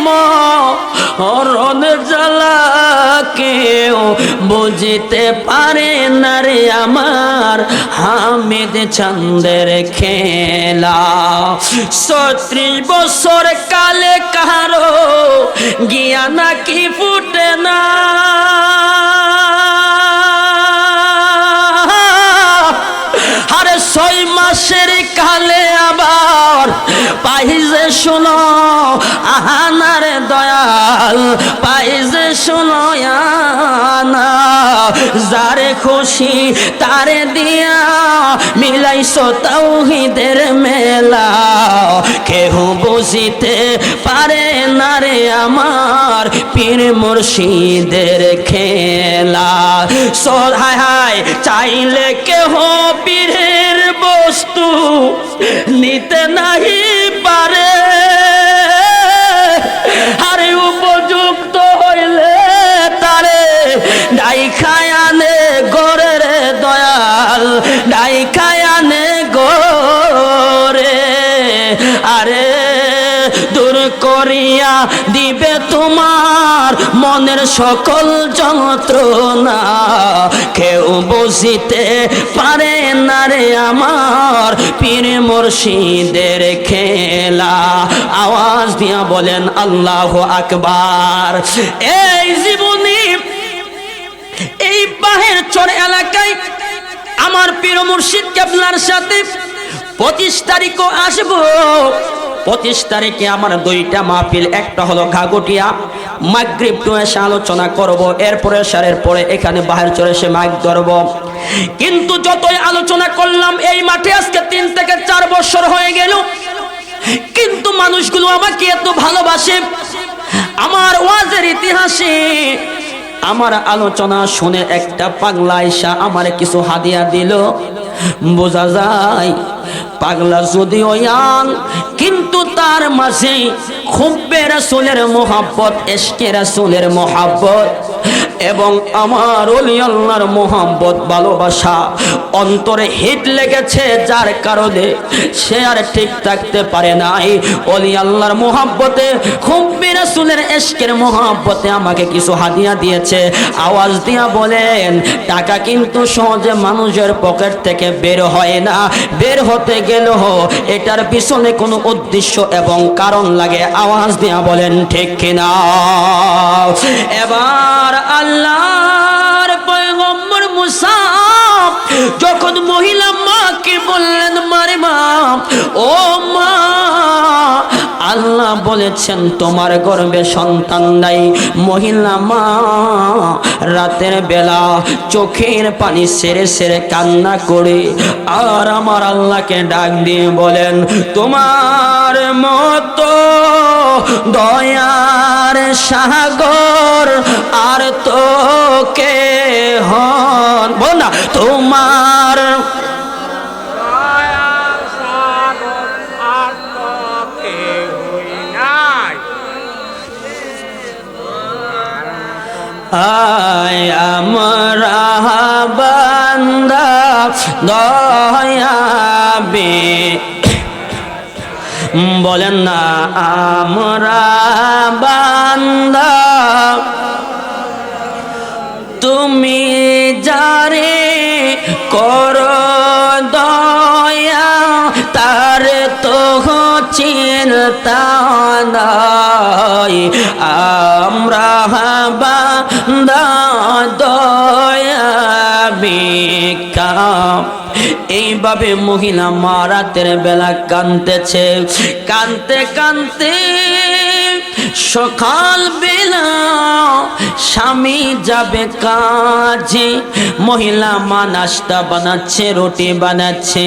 মরণ জ্বালা, কেউ বুঝিতে পারে না রে আমার হামিদ চাঁদের খেলা। ৩৬ বছর কালে কারো গিয়া নাকি ফুটে না, আরে ৬ মাসের কালে আবার পাইছে শোনো আহানার দয়াল, পাইছে শোনো আনা, যারে খুশি তারে দিয়া মিলাইছো তাওহীদের মেলা, কেহ বুঝিতে পারে না রে আমার পীর মুর্শিদের খেলা। হায় হায় চাইলে কেহ পীরের বস্তু নিতে নাহি পারে, আরে উপযুক্ত হইলে তারে ডাইখায় আনে গোরে রে দয়াল, ডাইখায় আনে গোরে, আরে দূর করিয়া দিবে তোমার মনের সকল যন্ত্রণা, কেউ বুঝিতে পারে না রে আমার পীর মুর্শিদের খেলা। আওয়াজ দিয়া বলেন আল্লাহু আকবার। এই জীবনী এই বাহের চর এলাকায় আমার পীর মুর্শিদ কেবলার সাথে 25 তারিখও আসবো। 25 তারিখে আমার 2টা মাহফিল, একটা হলো ঘাগটিয়া, মাগরিব টু এসে আলোচনা করব, এরপরে সারের পরে এখানে বাহের চরে এসে মাইক ধরব। কিন্তু যতই আলোচনা করলাম এই মাঠে আজকে 3 থেকে 4 বছর হয়ে গেল, কিন্তু মানুষগুলো আমাকে এত ভালোবাসে। আমার ওয়াজের ইতিহাসে আমার আলোচনা শুনে একটা পাগলা আইসা আমার কিছু হাদিয়া দিল। বোঝা যায় পাগলা যদিও ইয়াং, কিন্তু তার মাঝে খুব্বে রাসূলের মোহাব্বত, ইশকে রাসূলের মোহাব্বত এবং আমার ওলি আল্লাহর মোহাব্বত, ভালোবাসা অন্তরে হিট লেগেছে, যার কারণে সে আর ঠিক থাকতে পারে নাই। ওলি আল্লাহর মোহাব্বতে, খুব্বে রাসূলের ইশকের মোহাব্বতে আমাকে কিছু হাদিয়া দিয়েছে। আওয়াজ দিয়া বলেন, টাকা কিন্তু সহজে মানুষের পকেট থেকে বের হয় না, বের হতে গেলেও এটার পিছনে কোনো উদ্দেশ্য এবং কারণ লাগে। আওয়াজ দিয়া বলেন ঠিক কিনা। এবার আল্লাহর পয়গম্বর মুসা যখন মহিলা মাকে বললেন, মারে মা, ও মা, আল্লাহ বলেছেন তোমার গর্ভে সন্তান নাই। মহিলা মা রাতের বেলা চোখের পানি সেরে সেরে কান্না করে আর আমার আল্লাহকে ডাক দিয়ে বলেন, তোমার মতো দয়ার সাগর আর তো কে হন, বল না, তোমার আয় আমরা বান্দা দয়াবে, বলেন না, আমরা বান্দা তুমি যারে করো দয়া তার তো চিন্তা নাই। আমরা বান্দা দয়া বিকা এইভাবে মহিলা মা রাতের বেলা কাঁদতেছে, কাঁদতে কাঁদতে সকাল বেলা স্বামী যাবে কাজে। মহিলা মা নাস্তা বানাচ্ছে, রুটি বানাচ্ছে,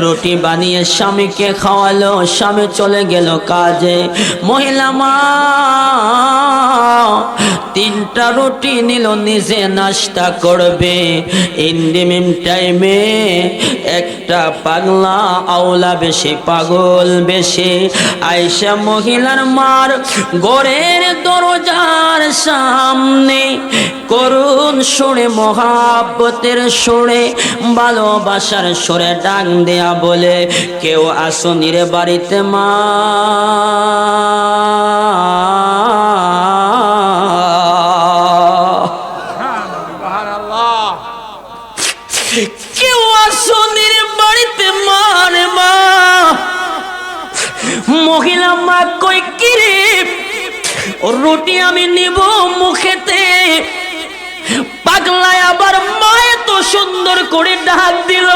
রুটি বানিয়ে স্বামীকে খাওয়ালো, স্বামী চলে গেল কাজে। মহিলা মা 3টা রুটি নিল, নিজে নাস্তা করবে। ইন্ডিমিম টাইমে একটা পাগলা আওলা বেশি, পাগল বেশি আয়েশা মহিলার মার ঘরের দরজার সামনে করুণ সুরে, মহাব্বতের সুরে, ভালোবাসার সুরে ডাক দেয়া বলে, কেউ আসনি রে বাড়িতে মা? সুবহানাল্লাহ। কেউ আসনি রে বাড়িতে মা রে মা? মহিলা মা কই কি রে, রুটি আমি নিব মুখেতে। পাগলায় আবার মা এত সুন্দর করে ডাক দিল,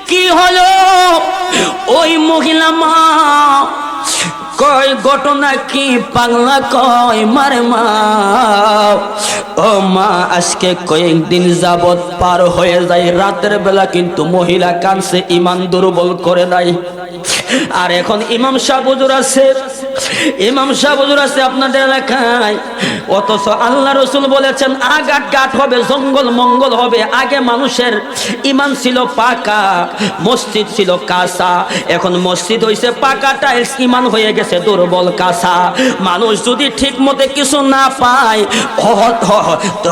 কি হলো? ওই মহিলা মা কয় ঘটনা কি? পাগলা কয় মারে মা, ও মা আজকে কয়েকদিন যাবত পার হয়ে যায়, রাতের বেলা কিন্তু মহিলা কানছে, ইমান দুর্বল করে দেয়। আর এখন ইমাম সাহেব হুজুর আছে, ইমাম সাহেব হুজুর আছে আপনাদের এলাকায়, অথচ আল্লাহ রসুল বলেছেন আঘাত ঘাট হবে, জঙ্গল মঙ্গল হবে। আগে মানুষের ইমান ছিল পাকা, মসজিদ ছিল কাঁচা, এখন মসজিদ হয়েছে পাকা টাইলস, ইমান হয়ে গেছে দুর্বল কাঁচা। মানুষ যদি ঠিক মতে কিছু না পায়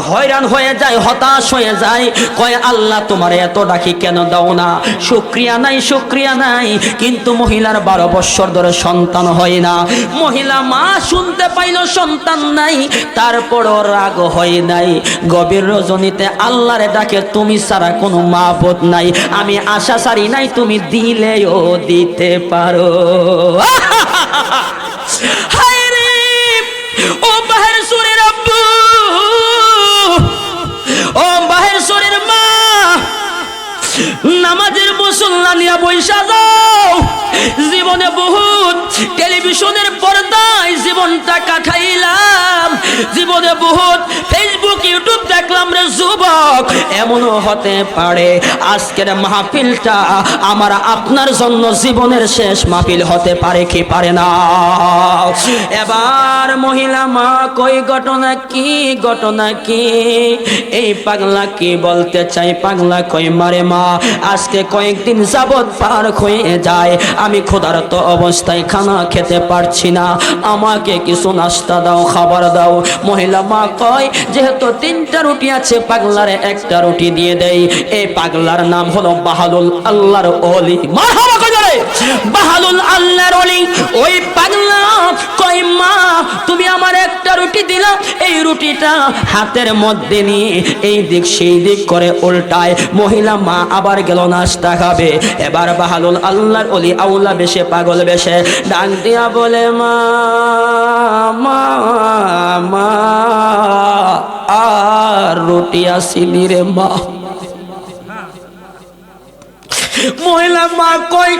হয়রান হয়ে যায়, হতাশ হয়ে যায়, কয় আল্লাহ তোমার এত ডাকি কেন দাও না? শুকরিয়া নাই, শুকরিয়া নাই। কিন্তু মহিলার 12 বছর ধরে সন্তান হয় না, মহিলা মা শুনতে পাইল সন্তান নাই, তারপরও রাগ হয় নাই। গভীর রজনীতে আল্লাহরে ডাকে, তুমি ছাড়া কোনো মাবুদ নাই, আমি আশা ছাড়ি নাই, তুমি দিলেও দিতে পারো। হায় রে ও বাহের সুরের আব্বু, ও বাহের সুরের মা, নামাজের মুসল্লা নিয়া বৈশা যাও। জীবনে বহুত টেলিভিশনের পর্দায় জীবনটা কাটাইলাম, জীবনে বহুত ফেসবুক ইউটিউব দেখলাম রে যুবক। এমনও হতে পারে আজকের মাহফিলটা আমার আপনার জন্য জীবনের শেষ মাহফিল হতে পারে কি পারে না? এবার মহিলা মা কই ঘটনা কি, ঘটনা কি? এই পাগলা কি বলতে চাই? পাগলা কই মারে মা, আজকে কয়েকদিন যাবত পার হয়ে যায়, আমি ক্ষুধার্ত অবস্থায় খানা খেতে পারছি না, আমাকে কিছু নাস্তা দাও, খাবার দাও। মহিলা মা কয় যেহেতু 3টা রুটি আছে, পাগলারে 1টা রুটি দিয়ে দেই। এই পাগলার নাম হলো বাহালুল আল্লাহর ওলি। মারহাবা কই রে, বাহালুল আল্লাহর ওলি। ওই পাগলা কয় মা তুমি আমার 1টা রুটি দিলা, এই রুটিটা হাতের মধ্যে নিয়ে এই দিক সেই দিক করে উল্টায়। মহিলা মা আবার গেল নাস্তা খাবে। এবার বাহালুল আল্লাহর ওলি আউলা বেশে, পাগল বেশে ডাক দিয়া বলে মা মা মা, আর রুটি আসিনি রে মা। মহিলা মা কই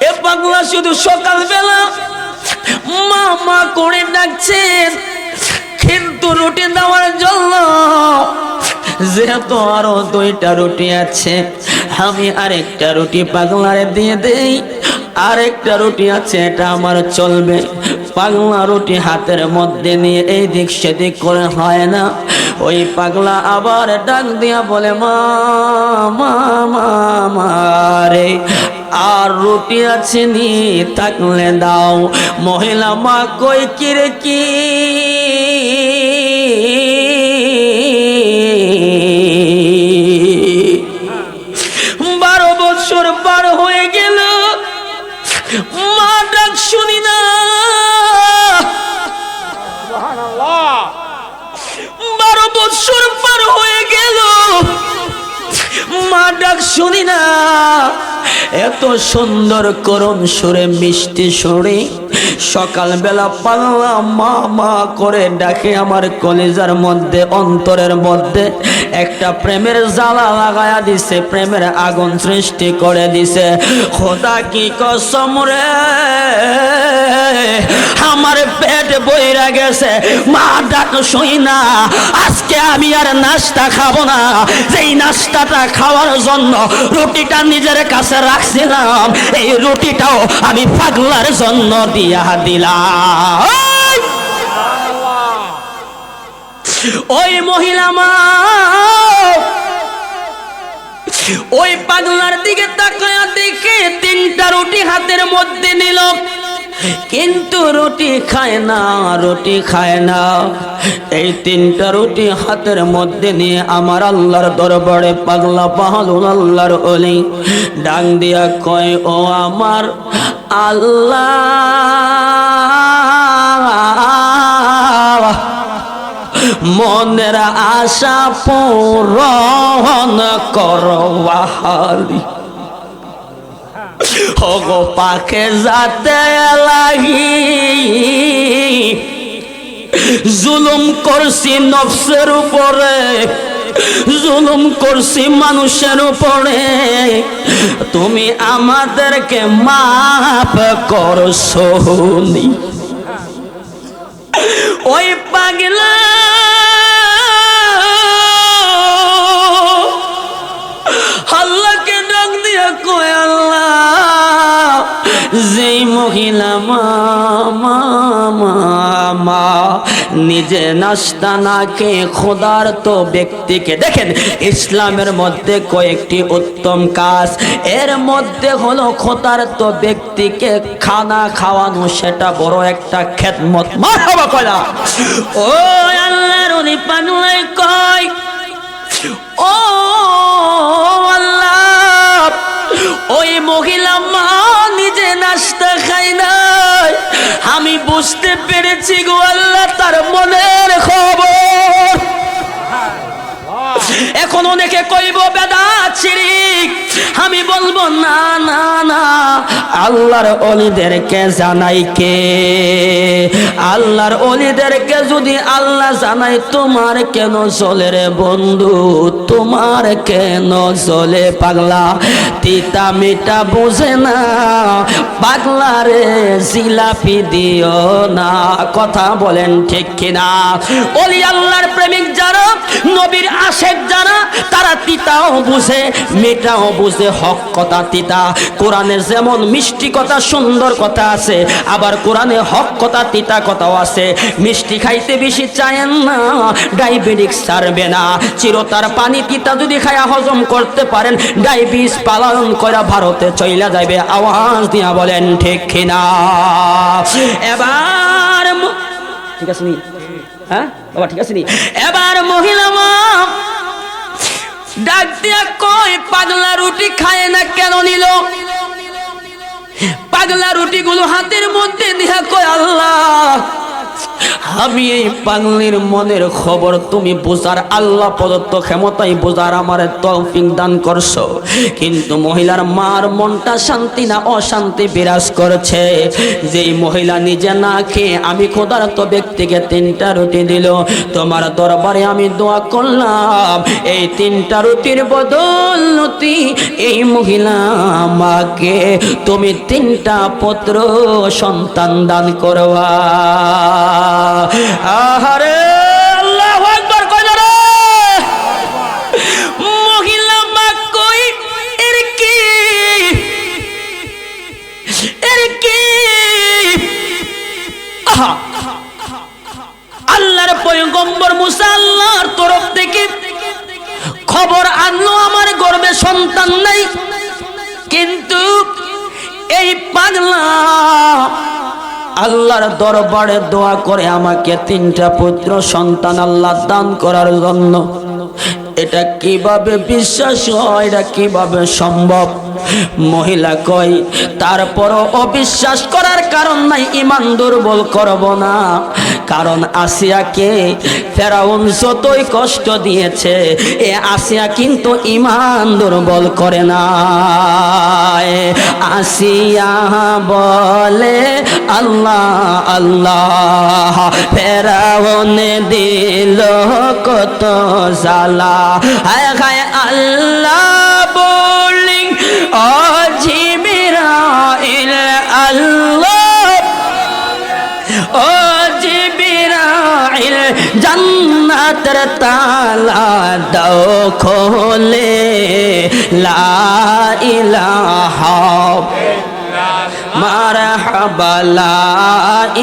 এ পাগলা শুধু সকালবেলা মা মা করে ডাকছেন, কিন্তু রুটি দেওয়ার জন্য যেহেতু আরো 2টা রুটি আছে, আমি আরেকটা রুটি পাগলারে দিয়ে দেই। আরেকটা রুটি আছে, এটা আমার চলবে। পাগলা রুটি হাতের মধ্যে নিয়ে এই দিক সেদিক করে হয় না। ওই পাগলা আবার ডাক দিয়া বলে মা মা মা মা রে, আর রুটি আছে নি থাকলে দাও। মহিলা মা কই কি রে কি, 12 বছর পার হয়ে গেল, মা ডাক শুনি না। সুবহানাল্লাহ। 12 বছর পার হয়ে গেল, মা ডাক শুনি না। এত সুন্দর করুণ সুরে, মিষ্টি সুরে সকালবেলা পাগলা মা মা করে ডাকে, আমার কলিজার মধ্যে অন্তরের মধ্যে একটা প্রেমের জ্বালা লাগায়া দিছে, প্রেমের আগুন সৃষ্টি করে দিছে। খোদা কি কসম রে, আমার পেট বইরা গেছে। মা ডাক শুই না, আজকে আমি আর নাস্তা খাবো না। যেই নাস্তাটা খাওয়ার জন্য রুটিটা নিজের কাছে রাখছিলাম, এই রুটিটাও আমি পাগলার জন্য দিয়া দিলাম। ওই মহিলা মা ওই পাগলার দিকে তাকায়া দেখে 3টা রুটি হাতের মধ্যে নিল, কিন্তু রুটি খায় না, রুটি খায় না। এই 3টা রুটি হাতের মধ্যে নিয়ে আমার আল্লাহর দরবারে পাগলা বাহালুল আল্লাহর ওলি ডাক দিয়া কয়, ও আমার আল্লাহ, মনের আশা পূরণ করওয়ালি। ওগো পাখে যাতে লাগি জুলুম করছি নফসের উপরে, জুলুম করছি মানুষের উপরে, তুমি আমাদেরকে মাফ করছো। ওই পাগলা আল্লাহকে ডাক দিয়া কয়, আল্লাহ, যেই মহিলা মা নিজে নাস্তা না খেয়ে ক্ষুধার্ত ব্যক্তিকে, দেখেন ইসলামের মধ্যে কয়েকটি উত্তম কাজ, এর মধ্যে হলো ক্ষুধার্ত ব্যক্তিকে খানা খাওয়ানো, সেটা বড় একটা খেদমত। মারহাবা কয়লা। ও আল্লাহর ওলি পাগলাই কয়, ও আল্লাহ, ওই মহিলা মা নিজে নাস্তা খায় নাই, আমি বুঝতে পেরেছি গো আল্লাহ তার মনের খবর। এখন অনেকে কইব বেদাত শিরিক, আমি বলবো না না না, আল্লাহর ওলিদেরকে জানাই কে? আল্লাহর ওলিদেরকে যদি আল্লাহ জানাই, তোমার কেন চলে রে বন্ধু, তোমার কেন চলে? পাগলা তিতা মিঠা বুঝে না, পাগলা রে জিলাপি দিও না। কথা বলেন ঠিক কিনা? ওলি আল্লাহর প্রেমিক যারা, নবীর আশেক যারা, তারা তিতাও বুঝে মিঠাও বুঝে, হক কথা তিতা। কোরআনে যেমন মিষ্টি কথা সুন্দর কথা আছে, আবার কোরআনে হক কথা তিতা কথাও আছে। মিষ্টি খাইতে বেশি চায়েন না, ডায়াবেটিস ছাড়বে না। চিরতার পানি তিতা যদি খায়া হজম করতে পারেন, ডায়াবেটিস পালন করা ভারতে চইলা যাবে। আওয়াজ দিয়া বলেন ঠিক কিনা? এবার ঠিক আছে নি? হ্যাঁ বাবা ঠিক আছে নি? এবার মহিলা মা ডাক দিয়া কয়, পাগলা রুটি খায় না কেন নিল? পাগলা রুটিগুলো হাতের মধ্যে দিয়া কয়, আল্লাহ, আমি এই পাগলির মনের খবর তুমি বুঝার, আল্লাহ প্রদত্ত ক্ষমতাই বুঝার আমার তৌফিক দান করছো, কিন্তু মহিলার মার মনটা শান্তি না অশান্তি বিরাজ করছে। যেই মহিলা নিজে না খেয়ে আমি ক্ষুধার্ত ব্যক্তিকে 3টা রুটি দিল, তোমার দরবারে আমি দোয়া করলাম, এই 3টা রুটির বদৌলতে এই মহিলা মাকে তুমি 3টা পুত্র সন্তান দান করবা। আহারে আল্লাহু আকবার কইলো রে। মহিলা মা কই, এর কি আল্লাহর পয়গম্বর মুসা আল্লাহর তরফ থেকে খবর আনলো, আমার গর্ভে সন্তান নাই, কিন্তু এই পাগলা আল্লাহর দরবারে দোয়া করে আমাকে 3টা পুত্র সন্তান আল্লাহ দান করার জন্য। এটা কিভাবে বিশ্বাস হয়, এটা কিভাবে সম্ভব? মহিলা কই, তারপরও অবিশ্বাস করার কারণ নাই, ঈমান দুর্বল করব না, কারণ আসিয়াকে ফেরাউন যতই কষ্ট দিয়েছে, এ আসিয়া কিন্তু ঈমান দুর্বল করে না। আসিয়া বলে আল্লাহ আল্লাহ, ফেরাউন দিল কত জ্বালা। হায় হায় আল্লাহ বলি ও জিবরাইল, আল্লাহ ও জিবরাইল, জান্নাতের তালা দাও খোলে, লা ইলাহা মারহাবা, লা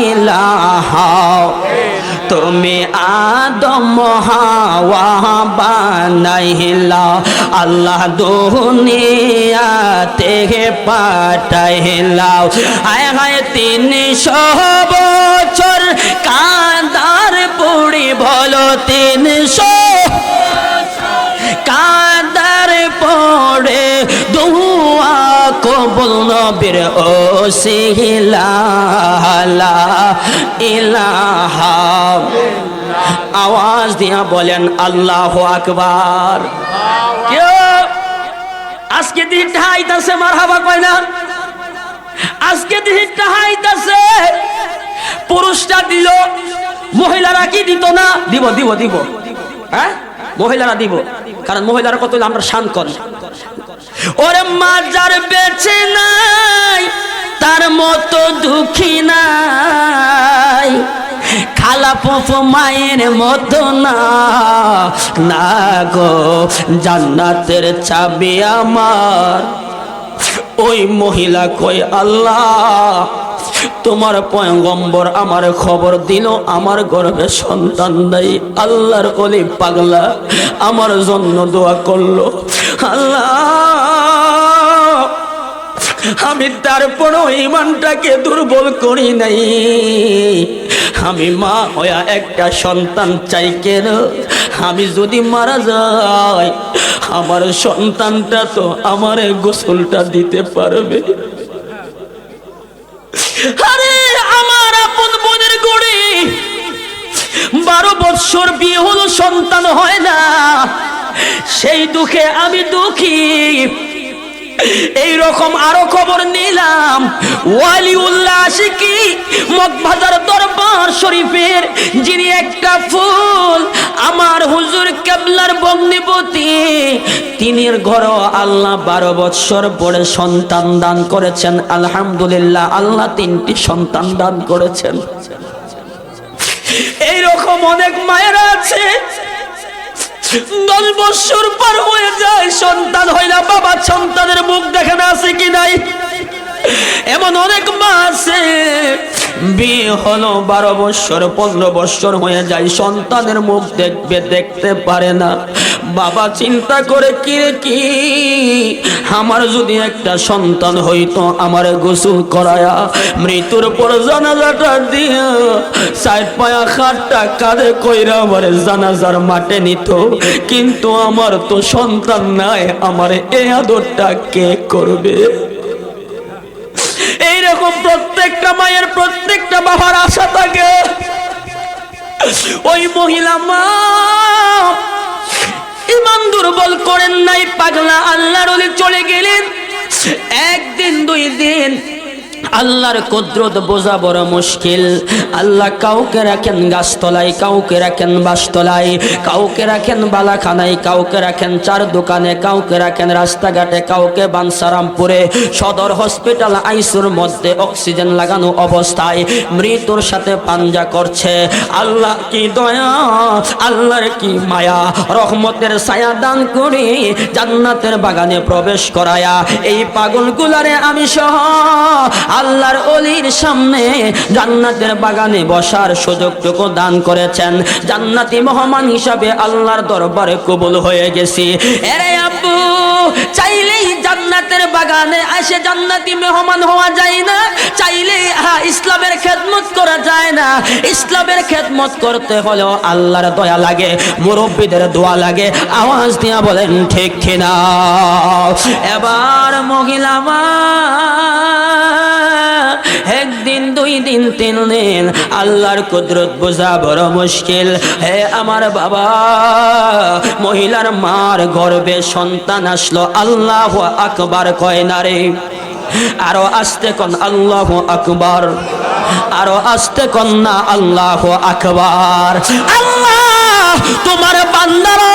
ইলাহা। তুমি আদম হাওয়া বানাইলা, আল্লাহ দুনিয়াতে পাঠাইলা। হায় হায় 300 বছর কাঁদার পুড়ি, বলো 300 কাঁদার পড়ে দুয়া কবুল নবীর ওসিলা, লা ইলাহা। আওয়াজ দিয়া বলেন আল্লাহু আকবার। কেউ আজকে দিনটা হাইতাছে, মারহাবা কয় না? আজকে দিনটা হাইতাছে। পুরুষটা দিল, মহিলারা কি দিত না? দিব দিব দিব, হ্যাঁ মহিলারা দিব, কারণ মহিলারা কত আমরা শান করি। ওরে মাজার বেঁচে নাই, তার মতো দুঃখী নাই, খালা ফুফু মায়ের মতো না, না গো জান্নাতের চাবি আমার। ওই মহিলা কই আল্লাহ, তোমার পয়গম্বর আমার খবর দিল আমার গর্ভে সন্তান নাই। আল্লাহর ওলি পাগলা আমার জন্য দোয়া করলো। আল্লাহ, আমি তারপরও ঈমানটাকে দুর্বল করি নাই। আমি মা হইয়া একটা সন্তান চাই কেন? আমি যদি মারা যাই, আমার সন্তানটা তো আমার গোসলটা দিতে পারবে। আরে আমার আপন বোনের গড়ে 12 বৎসর বিয়ে হলো, সন্তান হয় না, সেই দুঃখে আমি দুঃখী। এই রকম আরো খবর নিলাম, ওয়ালিউল্লাহ আশিকি মগবাজার দরবার শরীফের যিনি একটা ফুল আমার হুজুর কেবলার ভগ্নিপতি, তিনির ঘরও আল্লাহ 12 বৎসর পরে সন্তান দান করেছেন। আলহামদুলিল্লাহ, আল্লাহ 3টি সন্তান দান করেছেন। এই রকম অনেক মায়েরা আছে 10 বছর পার হয়ে যায়, সন্তান হয় না, বাবা সন্তানের মুখ দেখে না, আছে কি নাই? এমন অনেক মা আছে বিয়ে হলো 12 বছর 15 বছর হয়ে যায়, সন্তানের মুখ দেখতে পারে না। বাবা চিন্তা করে কি আমার যদি একটা সন্তান হইতো, আমার গোসল করায়া মৃত্যুর পর জানাজাটা দিয়া 4 পায়া খাটটা কাঁধে কইরা আমার জানাজার মাঠে নিত। কিন্তু আমার তো সন্তান নাই, আমার এই আদরটা কে করবে? এইরকম প্রত্যেকটা মায়ের, প্রত্যেকটা বাবার আশা থাকে। ওই মহিলা মা ঈমান দুর্বল করেন নাই, পাগলা আল্লাহর ওলি চলে গেলেন। 1 দিন 2 দিন আল্লাহর কুদরত বোঝা বড় মুশকিল। আল্লাহ কাউকে রাখেন গাছতলায়, কাউকে রাখেন বাসতলায়, কাউকে রাখেন বালাখানায়, কাউকে রাখেন 4 দোকানে, কাউকে রাখেন রাস্তাঘাটে, কাউকে বানসারামপুরে সদর হসপিটাল আইসিইউর মধ্যে অক্সিজেন লাগানো অবস্থায় মৃত্যুর সাথে পাঞ্জা করছে। আল্লাহ কি দয়া, আল্লাহর কি মায়া, রহমতের ছায়া দান করে জান্নাতের বাগানে প্রবেশ করায়া এই পাগলগুলারে আমি সহ আল্লাহর ওলির সামনে জান্নাতের বাগানে বসার সুযোগটুকু দান করেছেন। জান্নাতি মেহমান হিসাবে আল্লাহর দরবারে কবুল হয়ে গেছি। এরে আব্বু, চাইলেই জান্নাতের বাগানে এসে জান্নাতি মেহমান হওয়া যায় না, চাইলেই ইসলামের খেদমত করা যায় না। ইসলামের খেদমত করতে হলেও আল্লাহর দয়া লাগে, মুরব্বীদের দোয়া লাগে। আওয়াজ দিয়া বলেন ঠিক কিনা? এবার মহিলা মা 1 দিন 2 দিন 3 দিন আল্লাহর কুদরত বোঝা বড় মুশকিল। হে আমার বাবা, মহিলার মার গর্ভে সন্তান আসলো, আল্লাহু আকবার কয় না রে? আরো আস্তে কোন আল্লাহু আকবার, আরো আস্তে কোন না আল্লাহু আকবার। আল্লাহ তোমার বান্দারা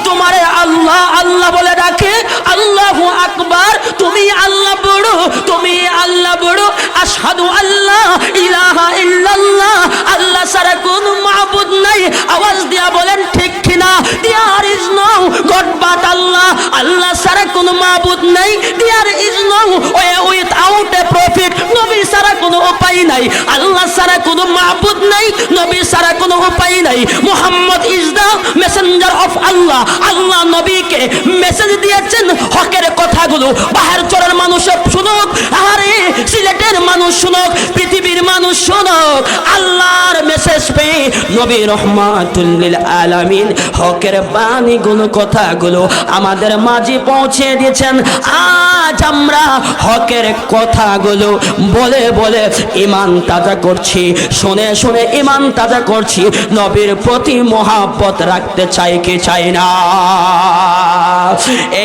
তোমারে আল্লাহ আল্লাহ বলে ডাকে, আল্লাহু আকবার। তুমি আল্লাহ বড়, তুমি আল্লাহ বড়। আশহাদু আল্লাহ ইলাহা ইল্লাল্লাহ, আল্লাহ ছাড়া কোনো মাবুদ নাই। আওয়াজ দিয়া বলেন ঠিক কিনা? There is no God but Allah, Allah ছাড়া কোনো মাবুদ নাই। There is no way without a prophet, নবী ছাড়া কোনো উপায় নাই। আল্লাহ ছাড়া কোনো মাবুদ নাই, নবী ছাড়া কোনো উপায় নাই। Muhammad is the messenger of Allah. Allah নবীকে মেসেজ দিয়েছেন, হকের কথাগুলো বাহার চরের মানুষ শুনুক, আরে সিলেটের মানুষ শুনুক, পৃথিবীর মানুষ শুনুক। আল্লাহর মেসেজ পেয়ে নবী রহমাতুল লিল আলামিন হকের বাণীগুলো কথাগুলো আমাদের মাঝে পৌঁছে দিয়েছেন। আজ আমরা হকের কথাগুলো বলে বলে ঈমান তাজা করছি, শুনে শুনে ঈমান তাজা করছি। নবীর প্রতি মহব্বত রাখতে চাই কি চাই না?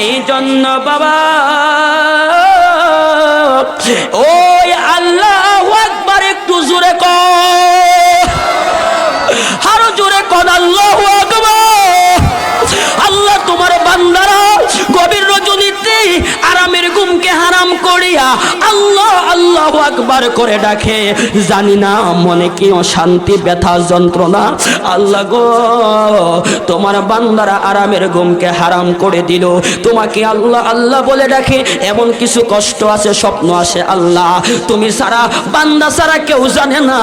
এই জন্য বাবা ওই আল্লাহু আকবার একটু জোরে কর, আরো জোরে কর আল্লাহু আকবার। আল্লাহ তোমার বান্দারা গভীর রজনীতে আরামের ঘুমকে হারাম করিয়া আল্লাহ আল্লাহু আকবার করে ডাকে। জানি না মনে কি অশান্তি, ব্যথা, যন্ত্রণা। আল্লাহ গো, তোমার বান্দারা আরামের ঘুমকে হারাম করে দিল। তোমাকে আল্লাহ আল্লাহ বলে ডাকে, এমন কিছু কষ্ট আছে, স্বপ্ন আসে। আল্লাহ তুমি সারা বান্দা সারা কেউ জানে না,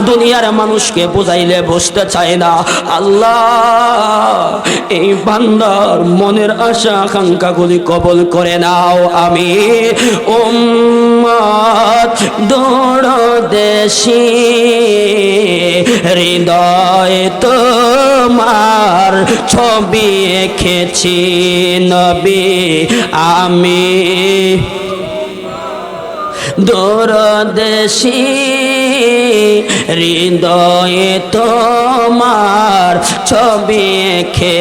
দুনিয়ার মানুষকে বুঝাইলে বুঝতে চায় না। আল্লাহ এই বান্দার মনের আশা আকাঙ্ক্ষাগুলি কবুল করে নাও। আমি উম্মত দরদেশি, হৃদয় তোমার ছবি এঁকেছি নবী আমি। দরদেশি হৃদয়ে তোমার ছবি এঁকে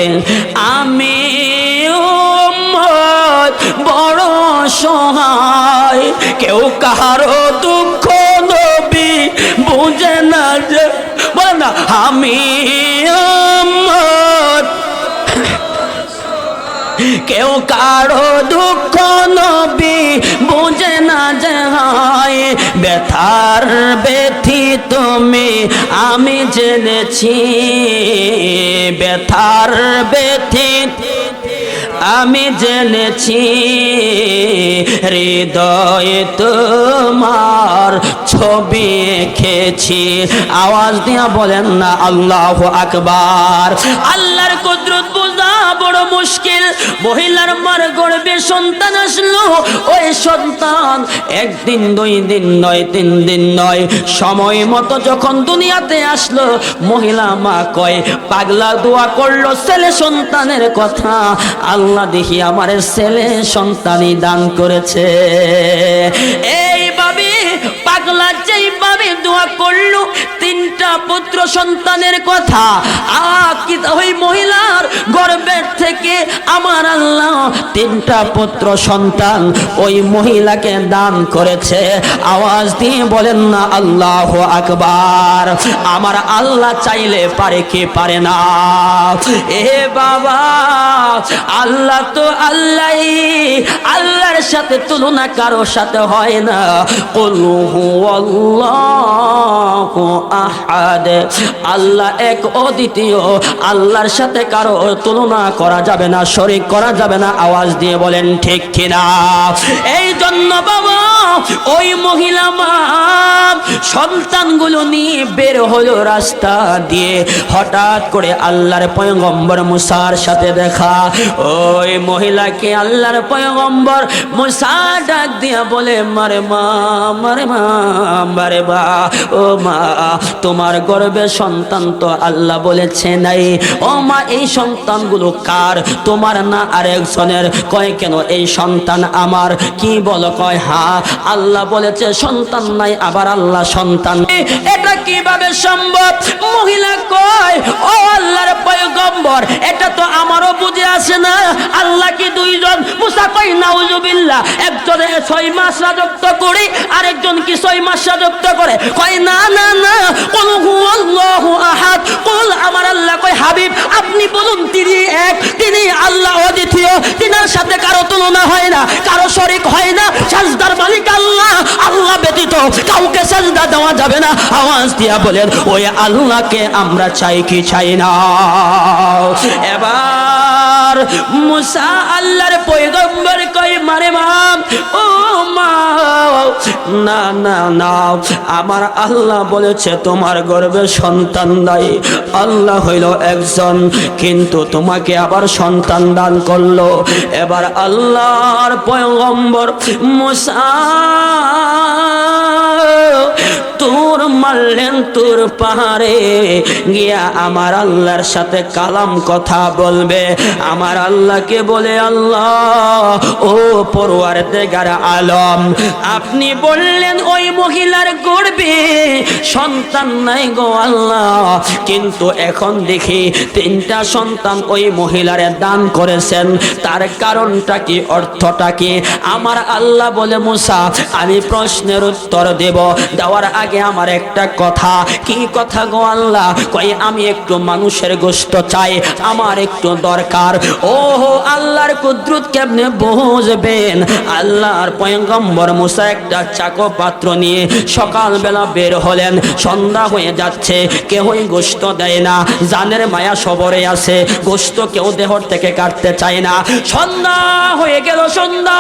আমি উম্মত বড় সহায়। কেউ কাহারো দুঃখ নবী বুঝে না, যে বলে না আমি উম্মত। কেউ কারো দুঃখ নবী বুঝে না যে হয়, ব্যথার ব্যথি তুমি আমি জেনেছি, ব্যথার ব্যথি আমি জেনেছি। হৃদয়ে তোমার ছবি এঁকেছি। আওয়াজ দিয়া বলেন না আল্লাহু আকবার। আল্লাহর কুদরত বোঝা বড় মুশকিল। মহিলার মার গর্ভে সন্তান আসলো, ওই সন্তান 1 দিন 2 দিন নয়, 3 দিন নয়, সময় মতো যখন দুনিয়াতে আসলো, মহিলা মা কয় পাগলা দোয়া করলো ছেলে সন্তানের কথা। আল্লাহ দেখি আমার ছেলে সন্তানই দান করেছে। এইভাবে পাগলা যেইভাবে দোয়া করলো, 3টা পুত্র সন্তানের কথা ওই মহিলার গর্ভের থেকে আমার আল্লাহ 3টা পুত্র সন্তান ওই মহিলাকে দান করেছে। আওয়াজ দিয়ে বলেন না আল্লাহু আকবার। আমার আল্লাহ চাইলে পারে কি পারে না? এ বাবা, আল্লাহ তো আল্লাহই, আল্লাহর সাথে তুলনা কারো সাথে হয় না। কুল হুয়াল্লাহু আহাদ, আল্লাহ এক অদ্বিতীয়, আল্লাহর সাথে কারো তুলনা করা যাবে না, শরীক করা যাবে না। আওয়াজ দিয়ে বলেন ঠিক কিনা? এই জন্য বাবা ওই মহিলা মা সন্তানগুলো নিয়ে বের হলো রাস্তা দিয়ে। হঠাৎ করে আল্লাহর পয়গম্বর মুসার সাথে দেখা। ওই মহিলাকে আল্লাহর পয়গম্বর মুসা ডাক দিয়া বলে মারে মা, মারে মা, মারে মা, ও মা তোমার গর্ভে সন্তান তো আল্লাহ বলেছে নাই। ও মা এই সন্তানগুলো কার, তোমার না আরেকজনের? কয় কেন এই সন্তান আমার। কি বলো? কয় হ্যাঁ আল্লাহ বলেছে সন্তান নাই, আবার আল্লাহ সন্তান। এটা কিভাবে সম্ভব? মহিলা কয় ও আল্লাহর পয়গম্বর এটা তো আমারও বুঝে আসে না, আল্লাহ কি দুইজন? মুসা কয় নাউজুবিল্লাহ, একজনে 6 মাস রাজত্ব করে আরেকজন কি 6 মাস রাজত্ব করে? কয় না না না, কুল হুয়াল্লাহু আহাদ, কুল আমার আল্লাহ। কয় হাবিব আপনি বলুন তিনি এক, তিনি আল্লাহ অদ্বিতীয়, তিনার সাথে কারো তুলনা হয় না, কারো শরীক হয় না, সাজদার মালিক আল্লাহ, আল্লাহ ব্যতীত কাউকে সাজদা দেওয়া যাবে না। আওয়াজ দিয়া বলেন ওই আল্লাহকে আমরা চাই কি চাই না? এবার মুসা আল্লাহর পয়গম্বর কয় মারে মা, ও মা না না না, আমার আল্লাহ বলেছে তোমার গর্ভে সন্তান নাই, আল্লাহ হইল একজন কিন্তু তোমাকে আবার সন্তান দান করলো। এবার আল্লাহর পয়গম্বর মুসা তোর মারলেন তোর পাহাড়ে গিয়া আমার আল্লাহর সাথে কালাম কথা বলবে। আমার আল্লাহকে বলে আল্লাহ ও পরওয়ারদিগার আলম, আপনি বললেন ওই মহিলার গর্ভে সন্তান নাই গো আল্লাহ, কিন্তু এখন দেখি 3টা সন্তান ওই মহিলারে দান করেছেন, তার কারণটা কি, অর্থটা কি? আমার আল্লাহ বলে মুসা আমি প্রশ্নের উত্তর দেব, দেওয়ার আগে আমার একটা কথা। কি কথা গো আল্লাহ? কয় আমি একটু মানুষের গোশত চাই, আমার একটু দরকার। ওহো আল্লাহর কুদরত কেমনে বুঝবেন? আল্লাহর পয়গম্বর মুসা একটা চাকো পাত্র নিয়ে সকালবেলা বের হলেন, সন্ধ্যা হয়ে যাচ্ছে, কেউই গোশত দেয় না, জানের মায়া সবরে আছে, গোশত কেউ দেহর থেকে কাটতে চায় না। সন্ধ্যা হয়ে গেল, সন্ধ্যা